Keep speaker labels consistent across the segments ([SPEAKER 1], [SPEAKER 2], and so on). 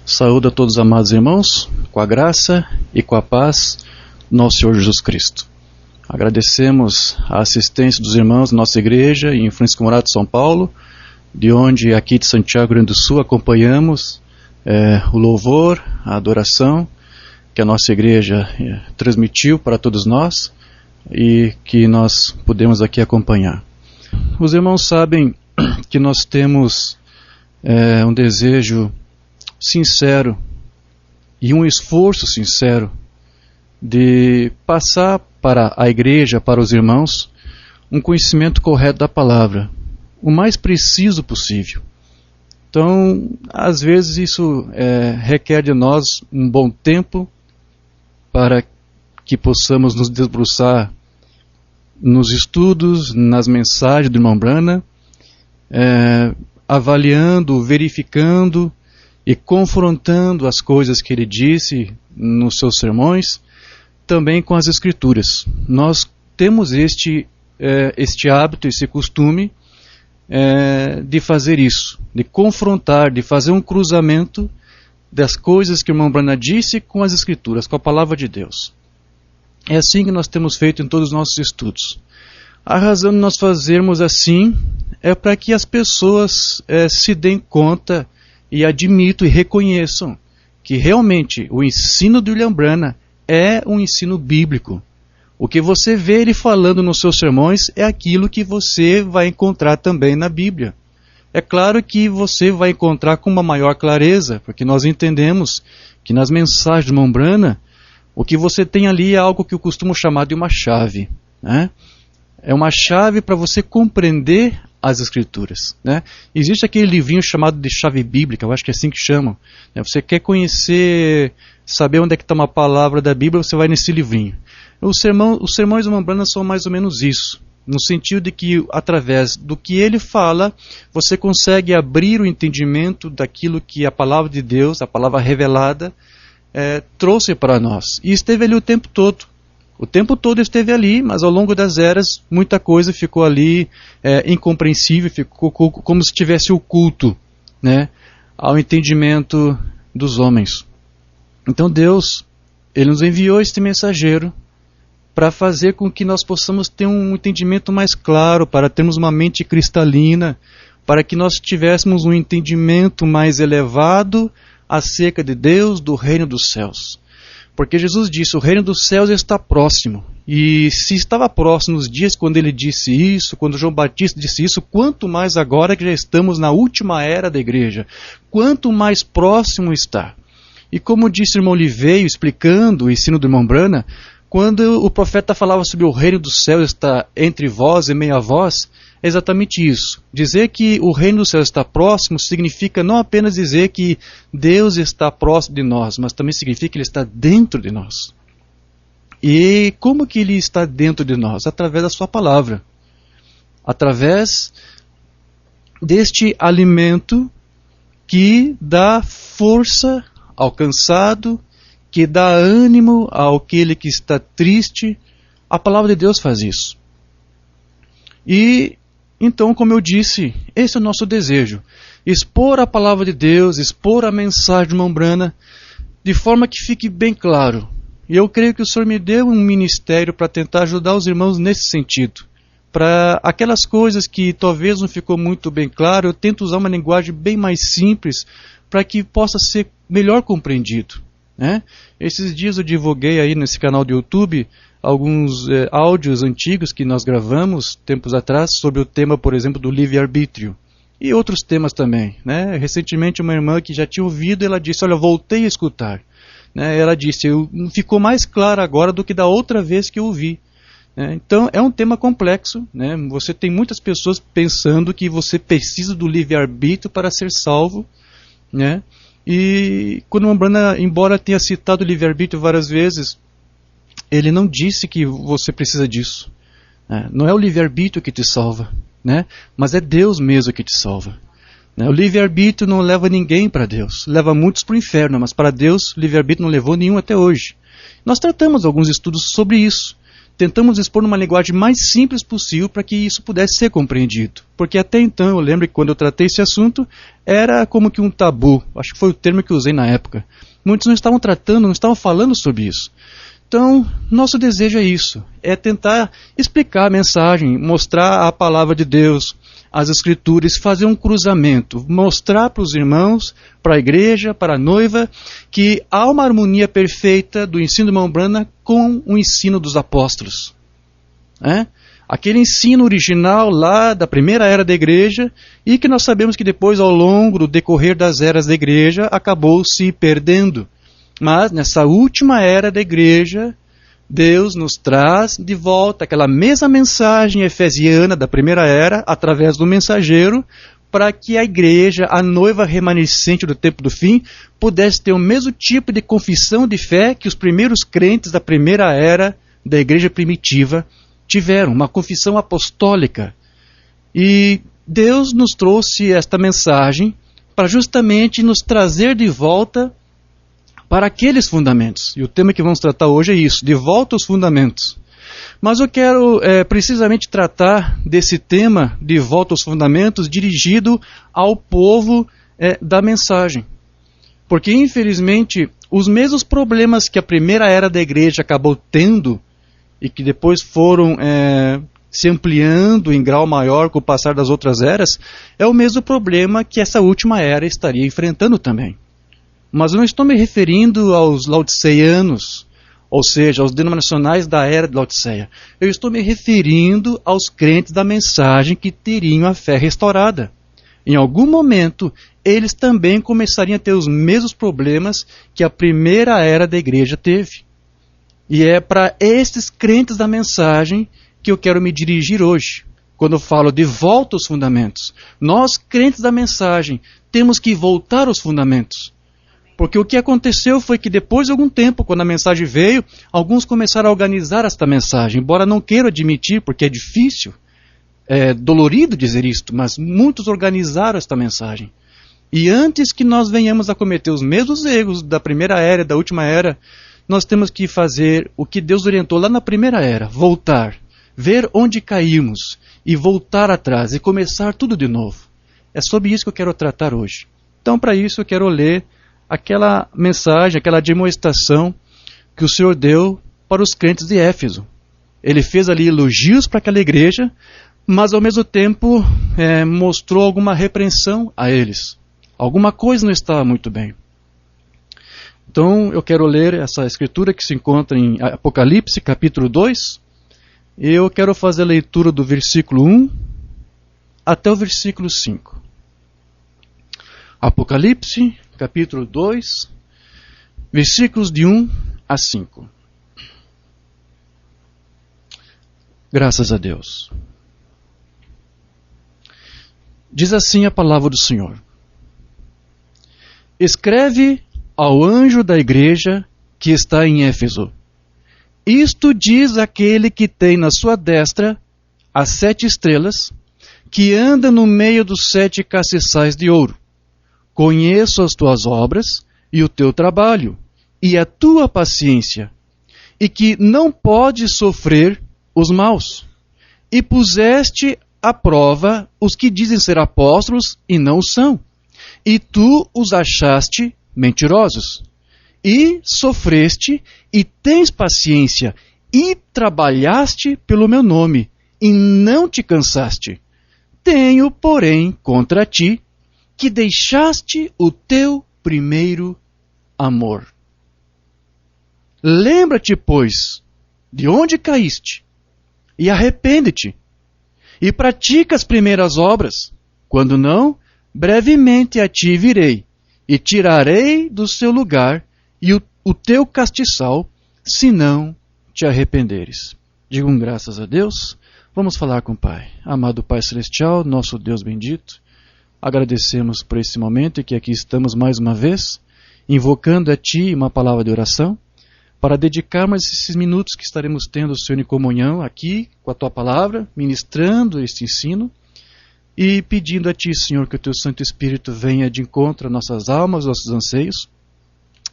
[SPEAKER 1] Saúdo a todos os amados irmãos, com a graça e com a paz do nosso Senhor Jesus Cristo. Agradecemos a assistência dos irmãos da nossa igreja em Francisco Morato, São Paulo, de onde aqui de Santiago, Rio Grande do Sul, acompanhamos o louvor, a adoração que a nossa igreja transmitiu para todos nós e que nós pudemos aqui acompanhar. Os irmãos sabem que nós temos um desejo sincero e um esforço sincero de passar para a igreja, para os irmãos, um conhecimento correto da palavra, o mais preciso possível. Então, às vezes isso requer de nós um bom tempo para que possamos nos debruçar nos estudos, nas mensagens do irmão Branham, avaliando, verificando e confrontando as coisas que ele disse nos seus sermões, também com as Escrituras. Nós temos este hábito, esse costume de fazer isso, de confrontar, de fazer um cruzamento das coisas que o irmão Branham disse com as Escrituras, com a palavra de Deus. É assim que nós temos feito em todos os nossos estudos. A razão de nós fazermos assim é para que as pessoas se deem conta e admitam e reconheçam que realmente o ensino do William Branham é um ensino bíblico. O que você vê ele falando nos seus sermões é aquilo que você vai encontrar também na Bíblia. É claro que você vai encontrar com uma maior clareza, porque nós entendemos que nas mensagens do irmão Branham, o que você tem ali é algo que eu costumo chamar de uma chave, né? É uma chave para você compreender as Escrituras, né? Existe aquele livrinho chamado de chave bíblica, eu acho que é assim que chamam. Você quer conhecer, saber onde é que está uma palavra da Bíblia, você vai nesse livrinho. Os sermões do irmão Branham são mais ou menos isso, no sentido de que, através do que ele fala, você consegue abrir o entendimento daquilo que a palavra de Deus, a palavra revelada, trouxe para nós. E esteve ali o tempo todo. O tempo todo esteve ali, mas ao longo das eras, muita coisa ficou ali incompreensível, ficou como se estivesse oculto, né, ao entendimento dos homens. Então Deus, Ele nos enviou este mensageiro para fazer com que nós possamos ter um entendimento mais claro, para termos uma mente cristalina, para que nós tivéssemos um entendimento mais elevado acerca de Deus, do reino dos céus. Porque Jesus disse, o reino dos céus está próximo. E se estava próximo nos dias quando ele disse isso, quando João Batista disse isso, quanto mais agora que já estamos na última era da igreja, quanto mais próximo está. E como disse o irmão Liveio, explicando o ensino do irmão Branham, quando o profeta falava sobre o reino dos céus está entre vós e meio a vós, é exatamente isso. Dizer que o reino dos céus está próximo significa não apenas dizer que Deus está próximo de nós, mas também significa que Ele está dentro de nós. E como que Ele está dentro de nós? Através da Sua palavra. Através deste alimento que dá força ao cansado, que dá ânimo àquele que está triste. A palavra de Deus faz isso. E então, como eu disse, esse é o nosso desejo. Expor a palavra de Deus, expor a mensagem do irmão Branham, de forma que fique bem claro. E eu creio que o Senhor me deu um ministério para tentar ajudar os irmãos nesse sentido. Para aquelas coisas que talvez não ficou muito bem claro, eu tento usar uma linguagem bem mais simples, para que possa ser melhor compreendido, né? Esses dias eu divulguei aí nesse canal do YouTube alguns áudios antigos que nós gravamos tempos atrás sobre o tema, por exemplo, do livre-arbítrio e outros temas também, né? Recentemente uma irmã que já tinha ouvido, ela disse, olha, voltei a escutar, né? Ela disse, ficou mais claro agora do que da outra vez que eu ouvi, né? Então é um tema complexo, né? Você tem muitas pessoas pensando que você precisa do livre-arbítrio para ser salvo, né? E quando o irmão Branham, embora tenha citado o livre-arbítrio várias vezes, ele não disse que você precisa disso, né? Não é o livre-arbítrio que te salva, né? Mas é Deus mesmo que te salva, né? O livre-arbítrio não leva ninguém para Deus, leva muitos para o inferno, mas para Deus o livre-arbítrio não levou nenhum até hoje. Nós tratamos alguns estudos sobre isso, tentamos expor numa linguagem mais simples possível para que isso pudesse ser compreendido. Porque até então, eu lembro que quando eu tratei esse assunto, era como que um tabu. Acho que foi o termo que eu usei na época. Muitos não estavam tratando, não estavam falando sobre isso. Então, nosso desejo é isso. É tentar explicar a mensagem, mostrar a palavra de Deus, as Escrituras, fazer um cruzamento, mostrar para os irmãos, para a igreja, para a noiva, que há uma harmonia perfeita do ensino de Irmão Branham com o ensino dos apóstolos. Aquele ensino original lá da primeira era da igreja, e que nós sabemos que depois, ao longo do decorrer das eras da igreja, acabou se perdendo. Mas nessa última era da igreja, Deus nos traz de volta aquela mesma mensagem efesiana da primeira era, através do mensageiro, para que a igreja, a noiva remanescente do tempo do fim, pudesse ter o mesmo tipo de confissão de fé que os primeiros crentes da primeira era da igreja primitiva tiveram, uma confissão apostólica. E Deus nos trouxe esta mensagem para justamente nos trazer de volta para aqueles fundamentos. E o tema que vamos tratar hoje é isso, de volta aos fundamentos. Mas eu quero precisamente tratar desse tema, de volta aos fundamentos, dirigido ao povo da mensagem. Porque, infelizmente, os mesmos problemas que a primeira era da igreja acabou tendo, e que depois foram se ampliando em grau maior com o passar das outras eras, é o mesmo problema que essa última era estaria enfrentando também. Mas eu não estou me referindo aos laodiceianos, ou seja, aos denominacionais da era de Laodiceia. Eu estou me referindo aos crentes da mensagem que teriam a fé restaurada. Em algum momento, eles também começariam a ter os mesmos problemas que a primeira era da igreja teve. E é para estes crentes da mensagem que eu quero me dirigir hoje, quando eu falo de volta aos fundamentos. Nós, crentes da mensagem, temos que voltar aos fundamentos. Porque o que aconteceu foi que depois de algum tempo, quando a mensagem veio, alguns começaram a organizar esta mensagem, embora não queiram admitir, porque é difícil, é dolorido dizer isto, mas muitos organizaram esta mensagem. E antes que nós venhamos a cometer os mesmos erros da primeira era e da última era, nós temos que fazer o que Deus orientou lá na primeira era, voltar, ver onde caímos e voltar atrás e começar tudo de novo. É sobre isso que eu quero tratar hoje. Então, para isso, eu quero ler aquela mensagem, aquela demonstração que o Senhor deu para os crentes de Éfeso. Ele fez ali elogios para aquela igreja, mas ao mesmo tempo mostrou alguma repreensão a eles. Alguma coisa não estava muito bem. Então eu quero ler essa escritura que se encontra em Apocalipse, capítulo 2, e eu quero fazer a leitura do versículo 1 até o versículo 5. Apocalipse, capítulo 2, versículos de 1 a 5. Graças a Deus. Diz assim a palavra do Senhor. Escreve ao anjo da igreja que está em Éfeso. Isto diz aquele que tem na sua destra as 7 estrelas, que anda no meio dos 7 castiçais de ouro. Conheço as tuas obras e o teu trabalho, e a tua paciência, e que não podes sofrer os maus. E puseste à prova os que dizem ser apóstolos e não são, e tu os achaste mentirosos. E sofreste, e tens paciência, e trabalhaste pelo meu nome, e não te cansaste. Tenho, porém, contra ti, que deixaste o teu primeiro amor. Lembra-te, pois, de onde caíste, e arrepende-te, e pratica as primeiras obras. Quando não, brevemente a ti virei, e tirarei do seu lugar e o teu castiçal, se não te arrependeres. Digam graças a Deus. Vamos falar com o Pai. Amado Pai Celestial, nosso Deus bendito, agradecemos por esse momento e que aqui estamos mais uma vez, invocando a Ti uma palavra de oração, para dedicarmos esses minutos que estaremos tendo, Senhor, em comunhão aqui com a Tua palavra, ministrando este ensino, e pedindo a Ti, Senhor, que o Teu Santo Espírito venha de encontro às nossas almas, aos nossos anseios,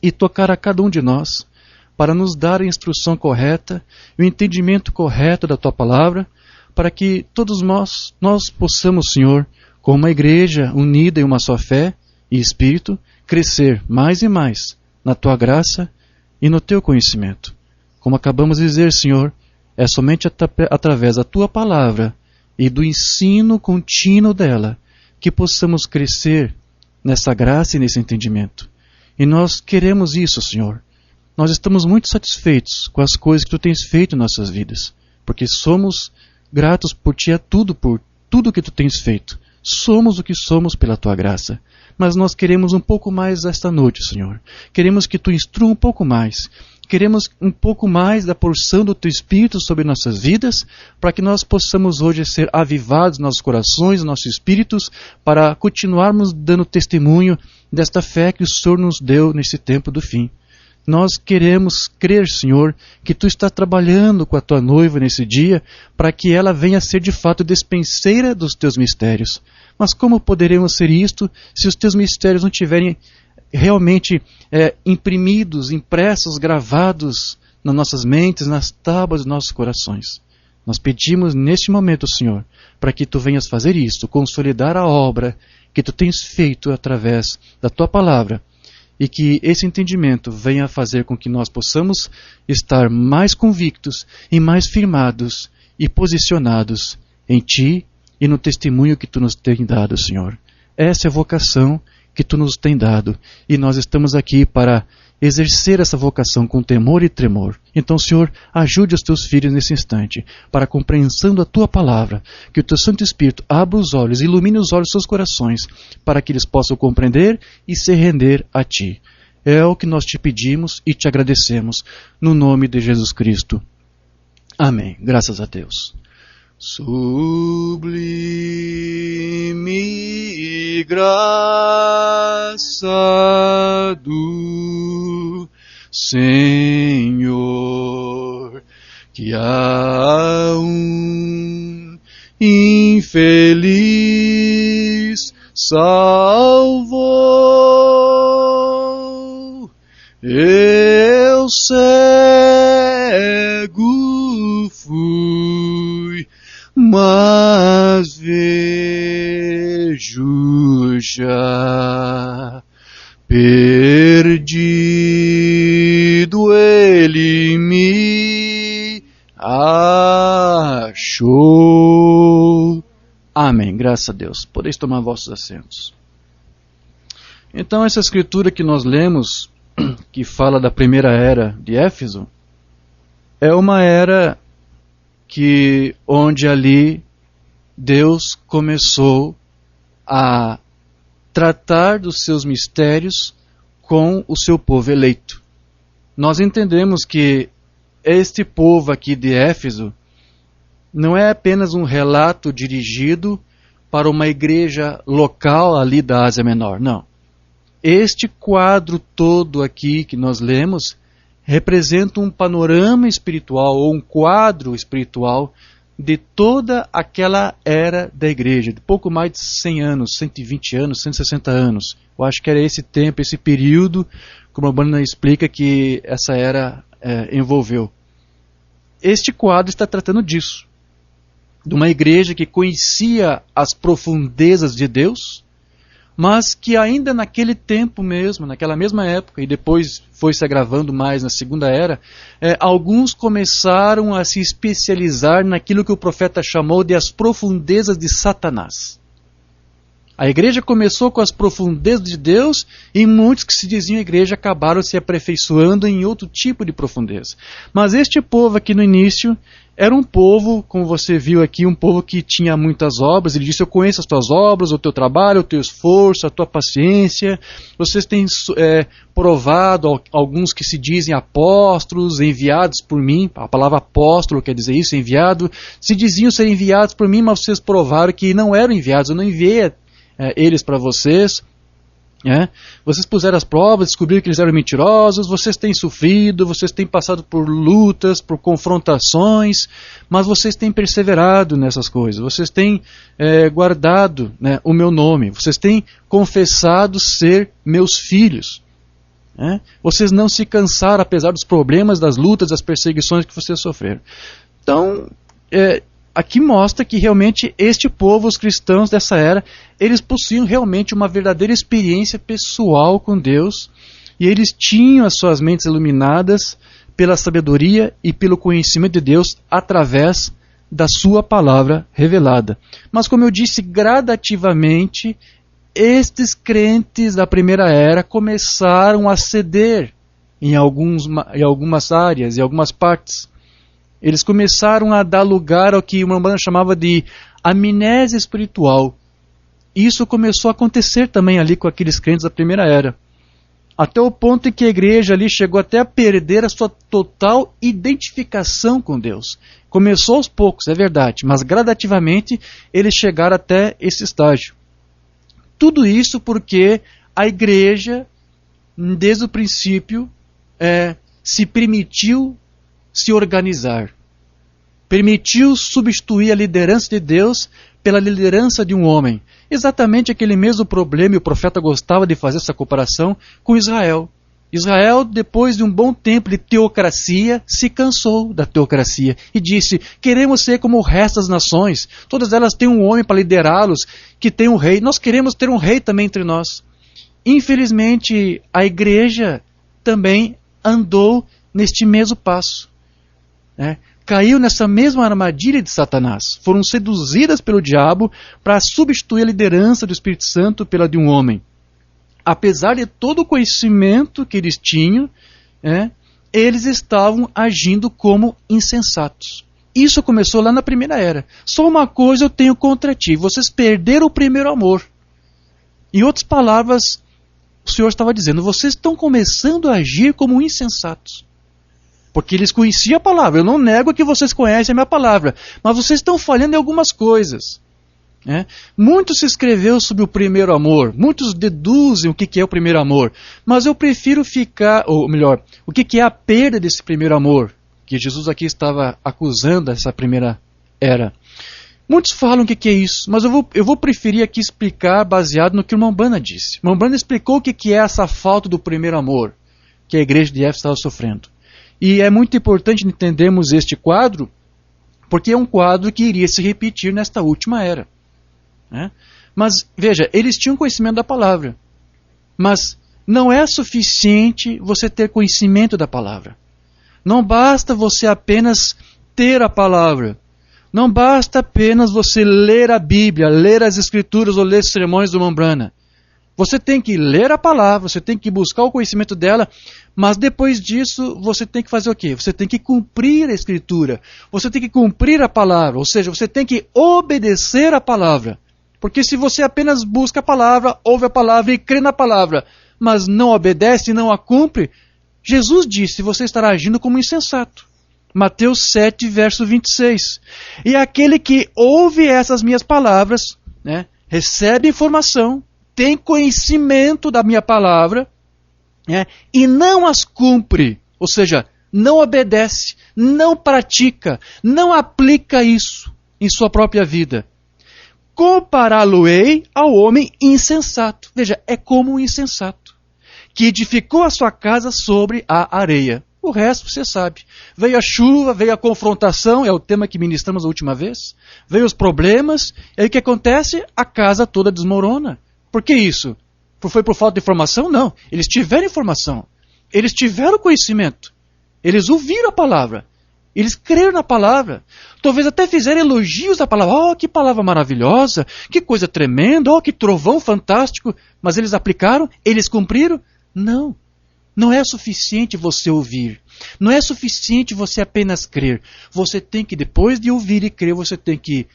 [SPEAKER 1] e tocar a cada um de nós, para nos dar a instrução correta, o entendimento correto da Tua Palavra, para que todos nós possamos, Senhor, como uma igreja unida em uma só fé e espírito, crescer mais e mais na Tua graça e no Teu conhecimento. Como acabamos de dizer, Senhor, é somente através da Tua Palavra e do ensino contínuo dela que possamos crescer nessa graça e nesse entendimento. E nós queremos isso, Senhor. Nós estamos muito satisfeitos com as coisas que Tu tens feito em nossas vidas, porque somos gratos por Ti por tudo que Tu tens feito. Somos o que somos pela Tua graça. Mas nós queremos um pouco mais esta noite, Senhor. Queremos que Tu instrua um pouco mais. Queremos um pouco mais da porção do Teu Espírito sobre nossas vidas, para que nós possamos hoje ser avivados nossos corações, nossos espíritos, para continuarmos dando testemunho desta fé que o Senhor nos deu nesse tempo do fim. Nós queremos crer, Senhor, que Tu está trabalhando com a Tua noiva nesse dia, para que ela venha a ser de fato despenseira dos Teus mistérios. Mas como poderemos ser isto se os Teus mistérios não tiverem realmente imprimidos, impressos, gravados nas nossas mentes, nas tábuas dos nossos corações? Nós pedimos neste momento, Senhor, para que Tu venhas fazer isto, consolidar a obra que Tu tens feito através da Tua Palavra, e que esse entendimento venha a fazer com que nós possamos estar mais convictos e mais firmados e posicionados em Ti e no testemunho que Tu nos tem dado, Senhor. Essa é a vocação que Tu nos tem dado, e nós estamos aqui para exercer essa vocação com temor e tremor. Então, Senhor, ajude os Teus filhos nesse instante, para a compreensão da Tua Palavra, que o Teu Santo Espírito abra os olhos, ilumine os olhos dos seus corações, para que eles possam compreender e se render a Ti. É o que nós Te pedimos e Te agradecemos, no nome de Jesus Cristo. Amém. Graças a Deus. Sublime graça do Senhor, que a infeliz salvou. Eu cego fui, mas vejo já. Perdido ele me achou. Amém. Graças a Deus. Podeis tomar vossos assentos. Então, essa escritura que nós lemos, que fala da primeira era de Éfeso, é uma era onde ali Deus começou a tratar dos seus mistérios com o seu povo eleito. Nós entendemos que este povo aqui de Éfeso não é apenas um relato dirigido para uma igreja local ali da Ásia Menor, não. Este quadro todo aqui que nós lemos representa um panorama espiritual ou um quadro espiritual de toda aquela era da igreja, de pouco mais de 100 anos, 120 anos, 160 anos. Eu acho que era esse tempo, esse período, como a Banda explica, que essa era envolveu. Este quadro está tratando disso, de uma igreja que conhecia as profundezas de Deus, mas que ainda naquele tempo mesmo, naquela mesma época, e depois foi se agravando mais na segunda era, alguns começaram a se especializar naquilo que o profeta chamou de as profundezas de Satanás. A igreja começou com as profundezas de Deus, e muitos que se diziam igreja acabaram se aperfeiçoando em outro tipo de profundeza. Mas este povo aqui no início era um povo, como você viu aqui, um povo que tinha muitas obras. Ele disse: eu conheço as tuas obras, o teu trabalho, o teu esforço, a tua paciência. Vocês têm provado, alguns que se dizem apóstolos, enviados por mim. A palavra apóstolo quer dizer isso, enviado. Se diziam ser enviados por mim, mas vocês provaram que não eram enviados. Eu não enviei eles para vocês. Vocês puseram as provas, descobriram que eles eram mentirosos, vocês têm sofrido, vocês têm passado por lutas, por confrontações, mas vocês têm perseverado nessas coisas, vocês têm guardado o meu nome, vocês têm confessado ser meus filhos. Vocês não se cansaram apesar dos problemas, das lutas, das perseguições que vocês sofreram. Então, aqui mostra que realmente este povo, os cristãos dessa era, eles possuíam realmente uma verdadeira experiência pessoal com Deus, e eles tinham as suas mentes iluminadas pela sabedoria e pelo conhecimento de Deus através da sua palavra revelada. Mas como eu disse, gradativamente, estes crentes da primeira era começaram a ceder em algumas áreas, em algumas partes. Eles começaram a dar lugar ao que uma banda chamava de amnésia espiritual. Isso começou a acontecer também ali com aqueles crentes da primeira era. Até o ponto em que a igreja ali chegou até a perder a sua total identificação com Deus. Começou aos poucos, é verdade, mas gradativamente eles chegaram até esse estágio. Tudo isso porque a igreja, desde o princípio, se permitiu se organizar. Permitiu substituir a liderança de Deus pela liderança de um homem. Exatamente aquele mesmo problema, e o profeta gostava de fazer essa comparação com Israel. Israel, depois de um bom tempo de teocracia, se cansou da teocracia e disse: queremos ser como o resto das nações, todas elas têm um homem para liderá-los, que tem um rei, nós queremos ter um rei também entre nós. Infelizmente, a igreja também andou neste mesmo passo. Caiu nessa mesma armadilha de Satanás. Foram seduzidas pelo diabo para substituir a liderança do Espírito Santo pela de um homem. Apesar de todo o conhecimento que eles tinham, eles estavam agindo como insensatos. Isso começou lá na primeira era. Só uma coisa eu tenho contra ti: vocês perderam o primeiro amor. Em outras palavras, o Senhor estava dizendo: vocês estão começando a agir como insensatos. Porque eles conheciam a palavra. Eu não nego que vocês conhecem a minha palavra, mas vocês estão falhando em algumas coisas. Muito se escreveu sobre o primeiro amor, muitos deduzem o que é o primeiro amor, mas eu prefiro ficar, ou melhor, o que é a perda desse primeiro amor, que Jesus aqui estava acusando essa primeira era. Muitos falam o que é isso, mas eu vou preferir aqui explicar baseado no que o irmão Branham disse. O irmão Branham explicou o que é essa falta do primeiro amor que a igreja de Éfeso estava sofrendo. E é muito importante entendermos este quadro, porque é um quadro que iria se repetir nesta última era. Mas, veja, eles tinham conhecimento da palavra. Mas não é suficiente você ter conhecimento da palavra. Não basta você apenas ter a palavra. Não basta apenas você ler a Bíblia, ler as Escrituras ou ler os sermões do irmão Branham. Você tem que ler a palavra, você tem que buscar o conhecimento dela, mas depois disso você tem que fazer o quê? Você tem que cumprir a Escritura, você tem que cumprir a palavra, ou seja, você tem que obedecer a palavra. Porque se você apenas busca a palavra, ouve a palavra e crê na palavra, mas não obedece e não a cumpre, Jesus disse: você estará agindo como insensato. Mateus 7, verso 26. E aquele que ouve essas minhas palavras, recebe informação, tem conhecimento da minha palavra, e não as cumpre, ou seja, não obedece, não pratica, não aplica isso em sua própria vida, compará-lo-ei ao homem insensato. Veja, é como um insensato, que edificou a sua casa sobre a areia. O resto você sabe. Veio a chuva, veio a confrontação, é o tema que ministramos a última vez. Veio os problemas, e aí o que acontece? A casa toda desmorona. Por que isso? Foi por falta de informação? Não. Eles tiveram informação. Eles tiveram conhecimento. Eles ouviram a palavra. Eles creram na palavra. Talvez até fizeram elogios à palavra. Oh, que palavra maravilhosa. Que coisa tremenda. Oh, que trovão fantástico. Mas eles aplicaram? Eles cumpriram? Não. Não é suficiente você ouvir. Não é suficiente você apenas crer. Você tem que, depois de ouvir e crer, você tem que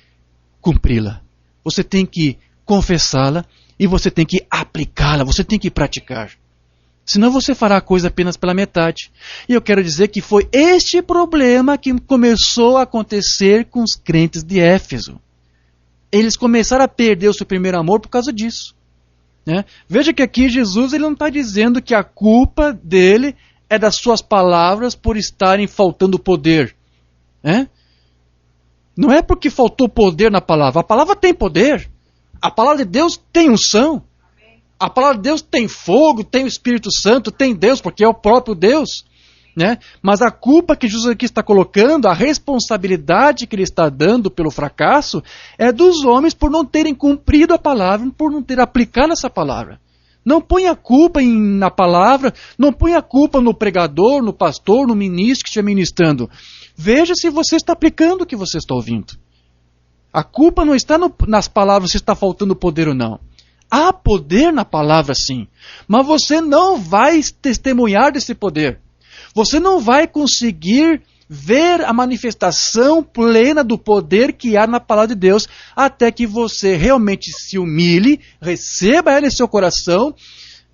[SPEAKER 1] cumpri-la. Você tem que confessá-la. E você tem que aplicá-la, você tem que praticar. Senão você fará a coisa apenas pela metade. E eu quero dizer que foi este problema que começou a acontecer com os crentes de Éfeso. Eles começaram a perder o seu primeiro amor por causa disso. Veja que aqui Jesus ele não está dizendo que a culpa dele é das suas palavras por estarem faltando poder. Não é porque faltou poder na palavra. A palavra tem poder. A palavra de Deus tem unção. A palavra de Deus tem fogo, tem o Espírito Santo, tem Deus, porque é o próprio Deus. Né? Mas a culpa que Jesus aqui está colocando, a responsabilidade que ele está dando pelo fracasso, é dos homens por não terem cumprido a palavra, por não ter aplicado essa palavra. Não ponha a culpa na palavra, não ponha a culpa no pregador, no pastor, no ministro que estiver ministrando. Veja se você está aplicando o que você está ouvindo. A culpa não está nas palavras se está faltando poder ou não. Há poder na palavra sim, mas você não vai testemunhar desse poder. Você não vai conseguir ver a manifestação plena do poder que há na palavra de Deus, até que você realmente se humilhe, receba ela em seu coração,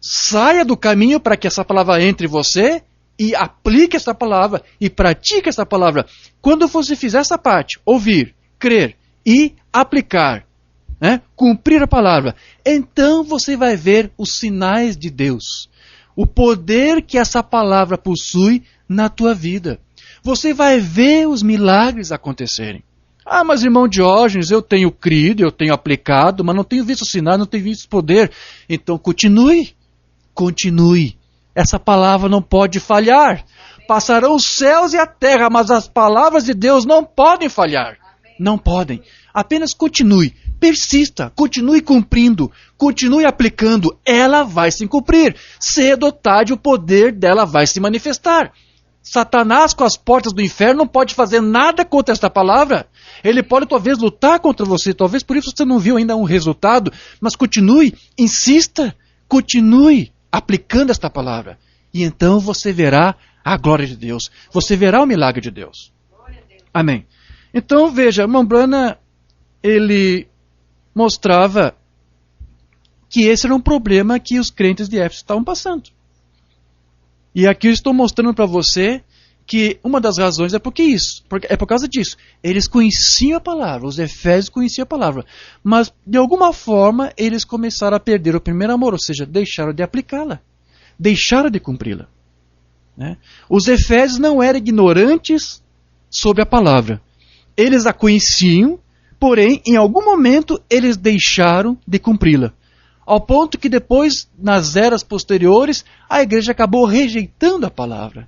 [SPEAKER 1] saia do caminho para que essa palavra entre em você e aplique essa palavra e pratique essa palavra. Quando você fizer essa parte, ouvir, crer e aplicar, né, cumprir a palavra, então você vai ver os sinais de Deus, o poder que essa palavra possui na tua vida. Você vai ver os milagres acontecerem. Ah, mas irmão Diógenes, eu tenho crido, eu tenho aplicado, mas não tenho visto sinais, não tenho visto poder. Então continue. Essa palavra não pode falhar. Passarão os céus e a terra, mas as palavras de Deus não podem falhar. Não podem. Apenas continue. Persista, continue cumprindo, continue aplicando. Ela vai se cumprir. Cedo ou tarde o poder dela vai se manifestar. Satanás, com as portas do inferno, não pode fazer nada contra esta palavra. Ele pode talvez lutar contra você, talvez por isso você não viu ainda um resultado, mas continue, insista, continue aplicando esta palavra. E então você verá a glória de Deus, você verá o milagre de Deus. Amém. Então veja, irmão Branham, ele mostrava que esse era um problema que os crentes de Éfeso estavam passando. E aqui eu estou mostrando para você que uma das razões é é por causa disso. Eles conheciam a palavra, os efésios conheciam a palavra, mas de alguma forma eles começaram a perder o primeiro amor, ou seja, deixaram de aplicá-la, deixaram de cumpri-la. Né? Os efésios não eram ignorantes sobre a palavra. Eles a conheciam, porém, em algum momento, eles deixaram de cumpri-la. Ao ponto que depois, nas eras posteriores, a igreja acabou rejeitando a palavra,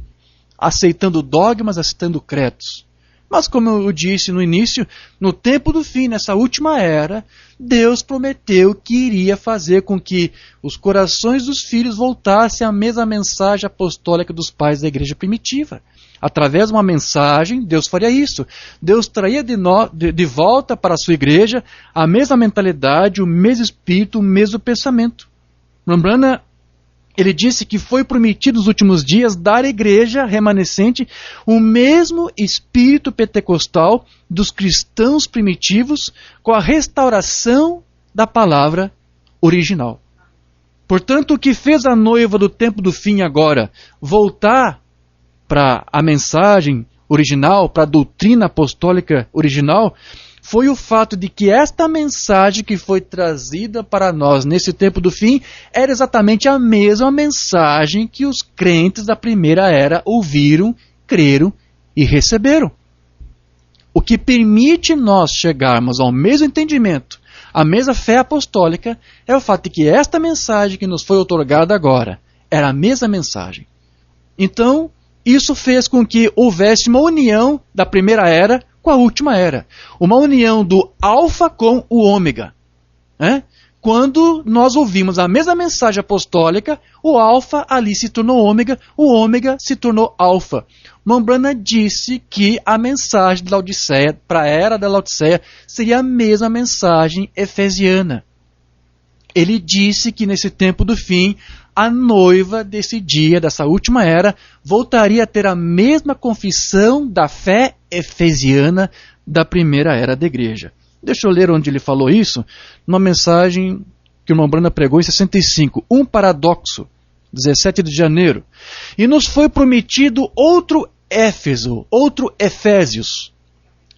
[SPEAKER 1] aceitando dogmas, aceitando credos. Mas como eu disse no início, no tempo do fim, nessa última era, Deus prometeu que iria fazer com que os corações dos filhos voltassem à mesma mensagem apostólica dos pais da igreja primitiva. Através de uma mensagem, Deus faria isso. Deus traria de volta para a sua igreja a mesma mentalidade, o mesmo espírito, o mesmo pensamento. Lembrando, ele disse que foi prometido nos últimos dias dar à igreja remanescente o mesmo espírito pentecostal dos cristãos primitivos com a restauração da palavra original. Portanto, o que fez a noiva do tempo do fim agora voltar para a mensagem original, para a doutrina apostólica original, foi o fato de que esta mensagem que foi trazida para nós nesse tempo do fim era exatamente a mesma mensagem que os crentes da primeira era ouviram, creram e receberam. O que permite nós chegarmos ao mesmo entendimento, à mesma fé apostólica, é o fato de que esta mensagem que nos foi outorgada agora era a mesma mensagem. Então, isso fez com que houvesse uma união da primeira era com a última era. Uma união do alfa com o ômega. Quando nós ouvimos a mesma mensagem apostólica, o alfa ali se tornou ômega, o ômega se tornou alfa. Branham disse que a mensagem da Laodiceia, para a era da Laodiceia, seria a mesma mensagem efesiana. Ele disse que nesse tempo do fim, a noiva desse dia, dessa última era, voltaria a ter a mesma confissão da fé efesiana da primeira era da igreja. Deixa eu ler onde ele falou isso, numa mensagem que o irmão Branham pregou em 65. Um paradoxo, 17 de janeiro. E nos foi prometido outro Éfeso, outro Efésios.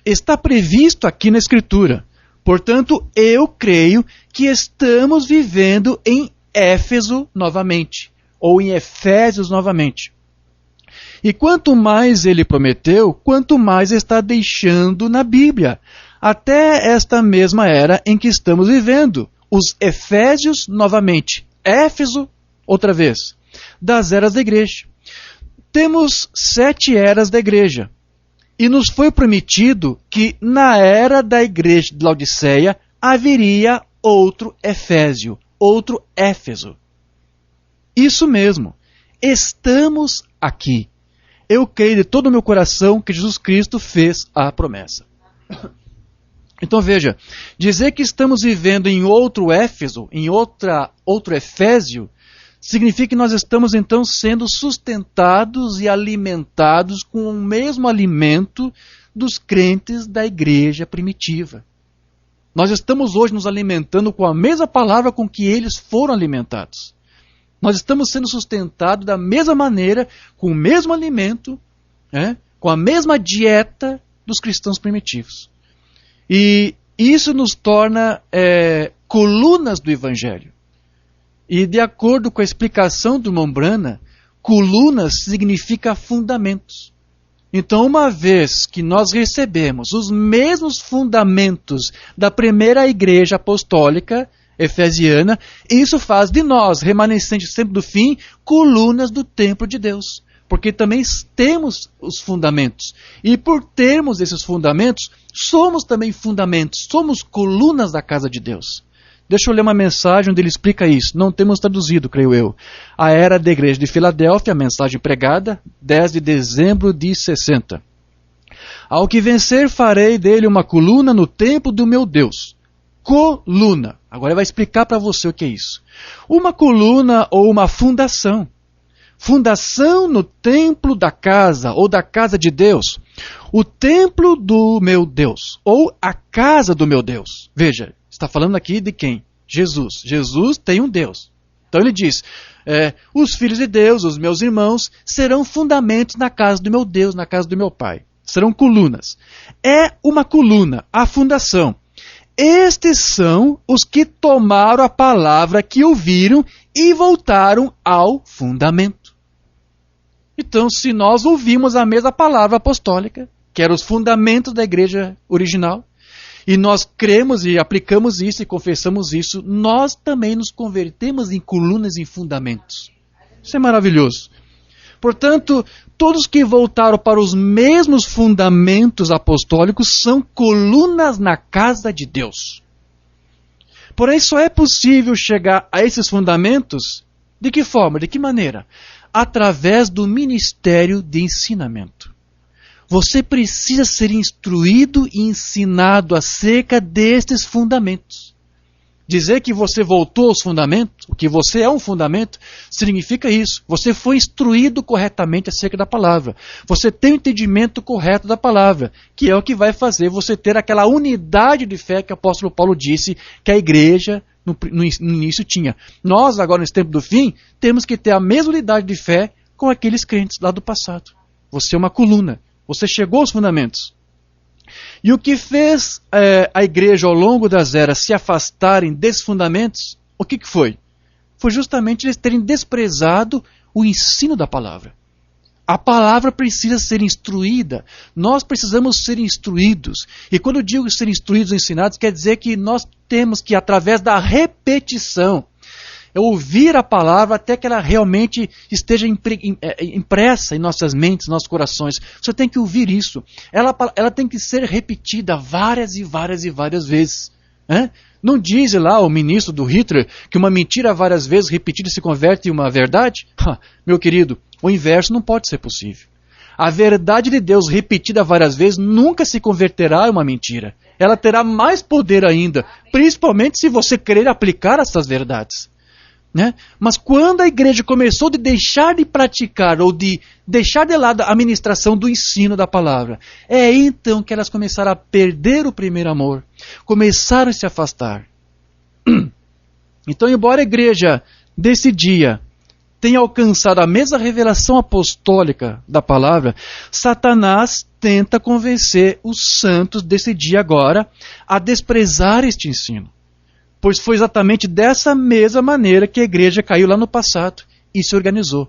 [SPEAKER 1] Está previsto aqui na Escritura. Portanto, eu creio que estamos vivendo em Éfeso novamente, ou em Efésios novamente. E quanto mais ele prometeu, quanto mais está deixando na Bíblia, até esta mesma era em que estamos vivendo, os Efésios novamente, Éfeso, outra vez, das eras da igreja. Temos 7 eras da igreja. E nos foi prometido que na era da igreja de Laodiceia haveria outro Efésio, outro Éfeso. Isso mesmo. Estamos aqui. Eu creio de todo o meu coração que Jesus Cristo fez a promessa. Então veja, dizer que estamos vivendo em outro Éfeso, em outro Efésio, significa que nós estamos então sendo sustentados e alimentados com o mesmo alimento dos crentes da igreja primitiva. Nós estamos hoje nos alimentando com a mesma palavra com que eles foram alimentados. Nós estamos sendo sustentados da mesma maneira, com o mesmo alimento, com a mesma dieta dos cristãos primitivos. E isso nos torna colunas do Evangelho. E de acordo com a explicação do irmão Brana, colunas significa fundamentos. Então, uma vez que nós recebemos os mesmos fundamentos da primeira igreja apostólica efesiana, isso faz de nós, remanescentes sempre do fim, colunas do templo de Deus. Porque também temos os fundamentos. E por termos esses fundamentos, somos também fundamentos, somos colunas da casa de Deus. Deixa eu ler uma mensagem onde ele explica isso. Não temos traduzido, creio eu. A Era da Igreja de Filadélfia, a mensagem pregada, 10 de dezembro de 60. Ao que vencer, farei dele uma coluna no templo do meu Deus. Coluna. Agora ele vai explicar para você o que é isso. Uma coluna ou uma fundação. Fundação no templo da casa ou da casa de Deus. O templo do meu Deus ou a casa do meu Deus. Veja, está falando aqui de quem? Jesus. Jesus tem um Deus. Então ele diz, os filhos de Deus, os meus irmãos, serão fundamentos na casa do meu Deus, na casa do meu Pai. Serão colunas. É uma coluna, a fundação. Estes são os que tomaram a palavra que ouviram e voltaram ao fundamento. Então, se nós ouvimos a mesma palavra apostólica, que eram os fundamentos da igreja original, e nós cremos e aplicamos isso e confessamos isso, nós também nos convertemos em colunas e fundamentos. Isso é maravilhoso. Portanto, todos que voltaram para os mesmos fundamentos apostólicos são colunas na casa de Deus. Porém, só é possível chegar a esses fundamentos de que forma, de que maneira? Através do ministério de ensinamento. Você precisa ser instruído e ensinado acerca destes fundamentos. Dizer que você voltou aos fundamentos, que você é um fundamento, significa isso. Você foi instruído corretamente acerca da palavra. Você tem o entendimento correto da palavra, que é o que vai fazer você ter aquela unidade de fé que o apóstolo Paulo disse que a igreja no início tinha. Nós, agora nesse tempo do fim, temos que ter a mesma unidade de fé com aqueles crentes lá do passado. Você é uma coluna. Você chegou aos fundamentos. E o que fez a igreja ao longo das eras se afastarem desses fundamentos, o que foi? Foi justamente eles terem desprezado o ensino da palavra. A palavra precisa ser instruída. Nós precisamos ser instruídos. E quando eu digo ser instruídos ou ensinados, quer dizer que nós temos que, através da repetição, ouvir a palavra até que ela realmente esteja impressa em nossas mentes, nossos corações. Você tem que ouvir isso. Ela tem que ser repetida várias e várias e várias vezes. Não diz lá o ministro do Hitler que uma mentira várias vezes repetida se converte em uma verdade? Meu querido, o inverso não pode ser possível. A verdade de Deus repetida várias vezes nunca se converterá em uma mentira. Ela terá mais poder ainda, principalmente se você querer aplicar essas verdades. Mas quando a igreja começou de deixar de praticar ou de deixar de lado a ministração do ensino da palavra, é então que elas começaram a perder o primeiro amor, começaram a se afastar. Então, embora a igreja desse dia tenha alcançado a mesma revelação apostólica da palavra, Satanás tenta convencer os santos desse dia agora a desprezar este ensino. Pois foi exatamente dessa mesma maneira que a igreja caiu lá no passado e se organizou.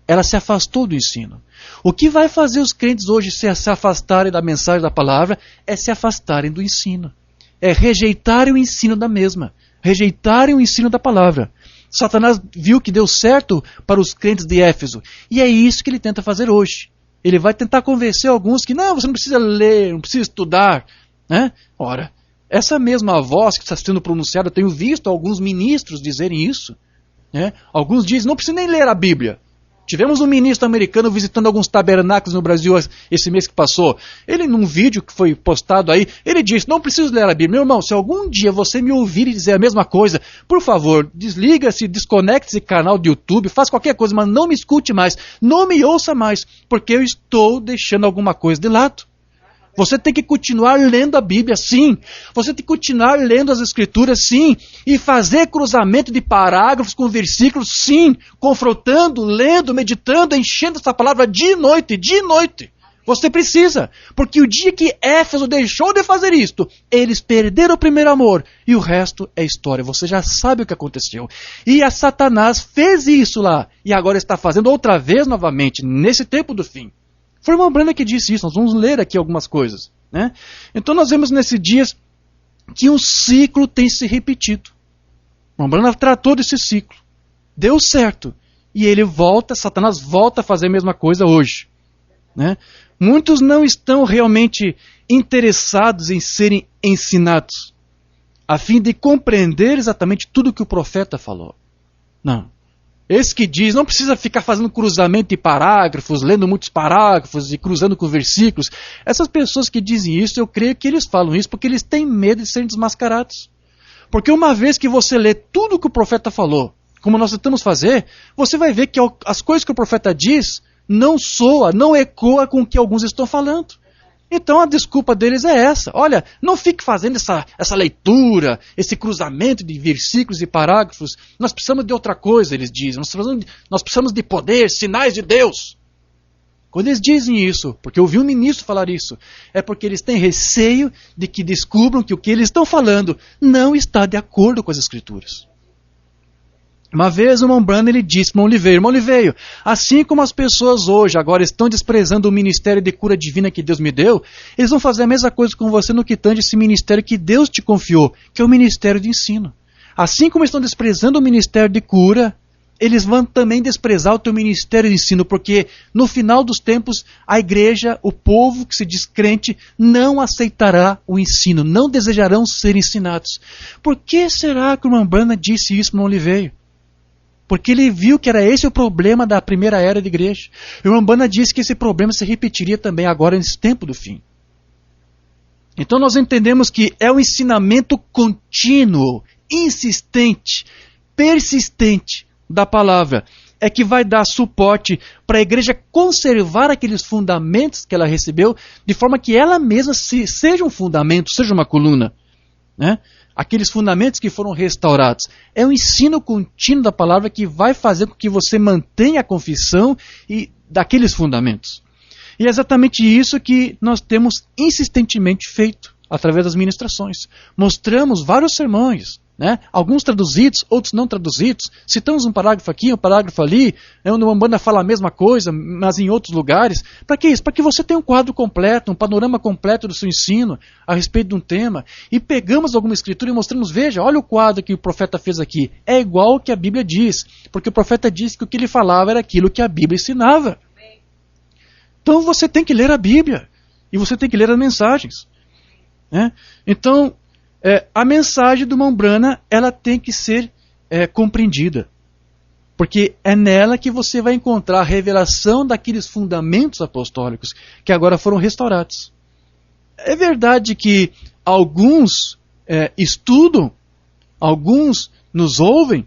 [SPEAKER 1] Ela se afastou do ensino. O que vai fazer os crentes hoje se afastarem da mensagem da palavra é se afastarem do ensino. É rejeitarem o ensino da mesma. Rejeitarem o ensino da palavra. Satanás viu que deu certo para os crentes de Éfeso. E é isso que ele tenta fazer hoje. Ele vai tentar convencer alguns que, não, você não precisa ler, não precisa estudar. Né? Ora, essa mesma voz que está sendo pronunciada, eu tenho visto alguns ministros dizerem isso. Né? Alguns dizem, não precisa nem ler a Bíblia. Tivemos um ministro americano visitando alguns tabernáculos no Brasil esse mês que passou. Ele, num vídeo que foi postado aí, ele disse, não preciso ler a Bíblia. Meu irmão, se algum dia você me ouvir e dizer a mesma coisa, por favor, desliga-se, desconecte esse canal do YouTube, faz qualquer coisa, mas não me escute mais, não me ouça mais, porque eu estou deixando alguma coisa de lado. Você tem que continuar lendo a Bíblia, sim. Você tem que continuar lendo as Escrituras, sim. E fazer cruzamento de parágrafos com versículos, sim. Confrontando, lendo, meditando, enchendo essa palavra de noite, de noite. Você precisa. Porque o dia que Éfeso deixou de fazer isto, eles perderam o primeiro amor. E o resto é história. Você já sabe o que aconteceu. E a Satanás fez isso lá. E agora está fazendo outra vez novamente, nesse tempo do fim. Foi uma Branham que disse isso, nós vamos ler aqui algumas coisas. Né? Então nós vemos nesses dias que um ciclo tem se repetido. Uma Branham tratou desse ciclo. Deu certo. E ele volta, Satanás volta a fazer a mesma coisa hoje. Né? Muitos não estão realmente interessados em serem ensinados, a fim de compreender exatamente tudo o que o profeta falou. Não. Esse que diz, não precisa ficar fazendo cruzamento de parágrafos, lendo muitos parágrafos e cruzando com versículos. Essas pessoas que dizem isso, eu creio que eles falam isso porque eles têm medo de serem desmascarados. Porque uma vez que você lê tudo o que o profeta falou, como nós tentamos fazer, você vai ver que as coisas que o profeta diz não soa, não ecoa com o que alguns estão falando. Então a desculpa deles é essa. Olha, não fique fazendo essa leitura, esse cruzamento de versículos e parágrafos. Nós precisamos de outra coisa, eles dizem. Nós precisamos de poder, sinais de Deus. Quando eles dizem isso, porque eu ouvi um ministro falar isso, é porque eles têm receio de que descubram que o que eles estão falando não está de acordo com as Escrituras. Uma vez o irmão Branham ele disse para o irmão Oliveira, assim como as pessoas hoje agora estão desprezando o ministério de cura divina que Deus me deu, eles vão fazer a mesma coisa com você no que tange esse ministério que Deus te confiou, que é o ministério de ensino. Assim como estão desprezando o ministério de cura, eles vão também desprezar o teu ministério de ensino, porque no final dos tempos a igreja, o povo que se diz crente, não aceitará o ensino, não desejarão ser ensinados. Por que será que o irmão Branham disse isso para o irmão Oliveira? Porque ele viu que era esse o problema da primeira era da igreja. E o irmão Branham disse que esse problema se repetiria também agora nesse tempo do fim. Então nós entendemos que é um ensinamento contínuo, insistente, persistente da palavra. É que vai dar suporte para a igreja conservar aqueles fundamentos que ela recebeu, de forma que ela mesma seja um fundamento, seja uma coluna. Né? Aqueles fundamentos que foram restaurados. É o ensino contínuo da palavra que vai fazer com que você mantenha a confissão e daqueles fundamentos. E é exatamente isso que nós temos insistentemente feito através das ministrações. Mostramos vários sermões, né? Alguns traduzidos, outros não traduzidos. Citamos um parágrafo aqui, um parágrafo ali, onde uma banda fala a mesma coisa, mas em outros lugares. Para que isso? Para que você tenha um quadro completo, um panorama completo do seu ensino a respeito de um tema. E pegamos alguma escritura e mostramos, veja, olha o quadro que o profeta fez aqui. É igual ao que a Bíblia diz, porque o profeta disse que o que ele falava era aquilo que a Bíblia ensinava. Então você tem que ler a Bíblia, e você tem que ler as mensagens. Né? Então, a mensagem do irmão Branham, ela tem que ser compreendida. Porque é nela que você vai encontrar a revelação daqueles fundamentos apostólicos que agora foram restaurados. É verdade que alguns estudam, alguns nos ouvem,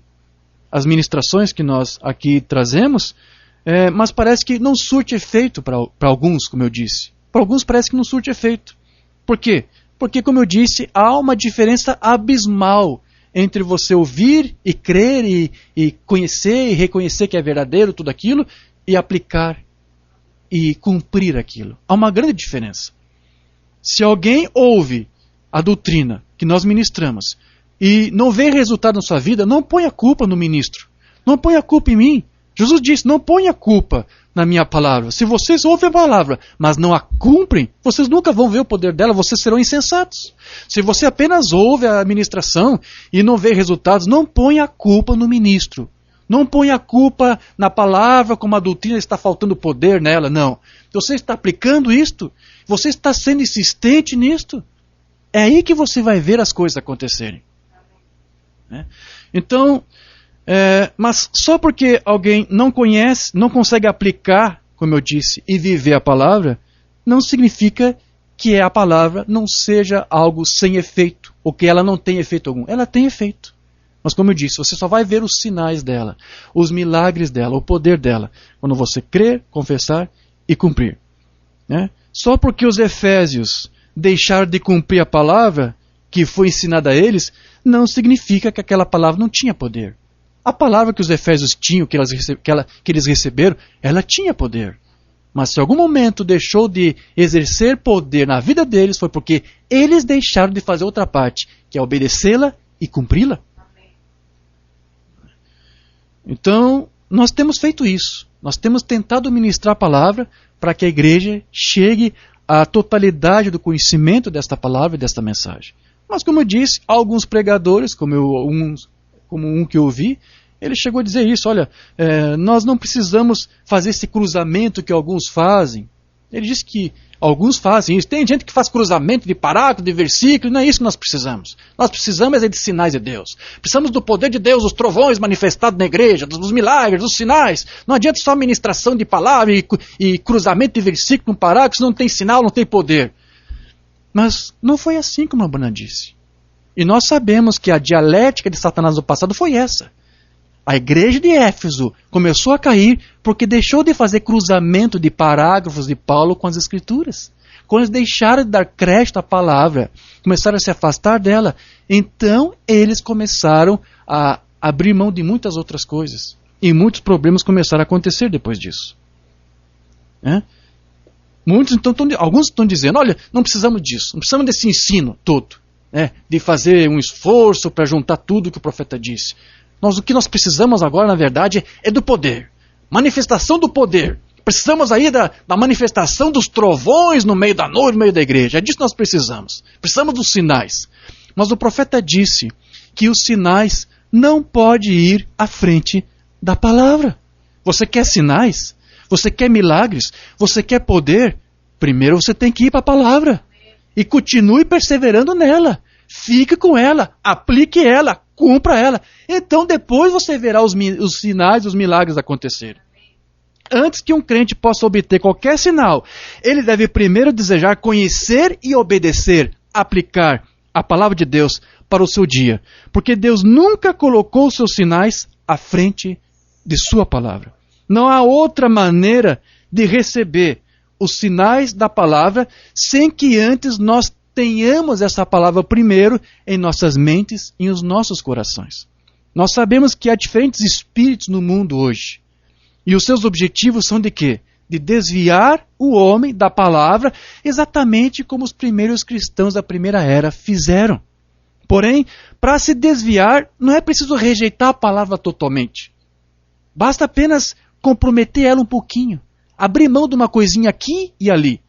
[SPEAKER 1] as ministrações que nós aqui trazemos, mas parece que não surte efeito para alguns, como eu disse. Para alguns parece que não surte efeito. Por quê? Porque, como eu disse, há uma diferença abismal entre você ouvir e crer e conhecer e reconhecer que é verdadeiro tudo aquilo e aplicar e cumprir aquilo. Há uma grande diferença. Se alguém ouve a doutrina que nós ministramos e não vê resultado na sua vida, não põe a culpa no ministro. Não põe a culpa em mim. Jesus disse, não ponha culpa na minha palavra. Se vocês ouvem a palavra, mas não a cumprem, vocês nunca vão ver o poder dela, vocês serão insensatos. Se você apenas ouve a ministração e não vê resultados, não ponha a culpa no ministro. Não ponha a culpa na palavra, como a doutrina está faltando poder nela, não. Você está aplicando isto, você está sendo insistente nisto, é aí que você vai ver as coisas acontecerem. Então, mas só porque alguém não conhece, não consegue aplicar, como eu disse, e viver a palavra, não significa que a palavra não seja algo sem efeito, ou que ela não tem efeito algum. Ela tem efeito. Mas como eu disse, você só vai ver os sinais dela, os milagres dela, o poder dela, quando você crer, confessar e cumprir. Só porque os efésios deixaram de cumprir a palavra que foi ensinada a eles, não significa que aquela palavra não tinha poder. A palavra que os efésios tinham, que eles receberam, ela tinha poder. Mas se em algum momento deixou de exercer poder na vida deles, foi porque eles deixaram de fazer outra parte, que é obedecê-la e cumpri-la. Então, nós temos feito isso. Nós temos tentado ministrar a palavra para que a igreja chegue à totalidade do conhecimento desta palavra e desta mensagem. Mas, como eu disse, alguns pregadores, como um que eu ouvi, ele chegou a dizer isso, olha, nós não precisamos fazer esse cruzamento que alguns fazem. Ele disse que alguns fazem isso. Tem gente que faz cruzamento de parágrafo, de versículo, não é isso que nós precisamos. Nós precisamos de sinais de Deus. Precisamos do poder de Deus, os trovões manifestados na igreja, dos milagres, dos sinais. Não adianta só ministração de palavra e cruzamento de versículo num parágrafo, se não tem sinal, não tem poder. Mas não foi assim como a Bruna disse. E nós sabemos que a dialética de Satanás no passado foi essa. A igreja de Éfeso começou a cair porque deixou de fazer cruzamento de parágrafos de Paulo com as Escrituras. Quando eles deixaram de dar crédito à palavra, começaram a se afastar dela, então eles começaram a abrir mão de muitas outras coisas. E muitos problemas começaram a acontecer depois disso. Alguns estão dizendo, olha, não precisamos disso, não precisamos desse ensino todo, de fazer um esforço para juntar tudo que o profeta disse. O que nós precisamos agora, na verdade, é do poder. Manifestação do poder. Precisamos aí da manifestação dos trovões no meio da noite, no meio da igreja. É disso que nós precisamos. Precisamos dos sinais. Mas o profeta disse que os sinais não podem ir à frente da palavra. Você quer sinais? Você quer milagres? Você quer poder? Primeiro você tem que ir para a palavra. E continue perseverando nela. Fique com ela. Aplique ela. Cumpra ela. Então depois você verá os sinais, os milagres acontecerem. Antes que um crente possa obter qualquer sinal, ele deve primeiro desejar conhecer e obedecer, aplicar a palavra de Deus para o seu dia. Porque Deus nunca colocou os seus sinais à frente de sua palavra. Não há outra maneira de receber os sinais da palavra sem que antes nós tenhamos essa palavra primeiro em nossas mentes e nos nossos corações. Nós sabemos que há diferentes espíritos no mundo hoje. E os seus objetivos são de quê? De desviar o homem da palavra, exatamente como os primeiros cristãos da primeira era fizeram. Porém, para se desviar, não é preciso rejeitar a palavra totalmente. Basta apenas comprometer ela um pouquinho. Abrir mão de uma coisinha aqui e ali.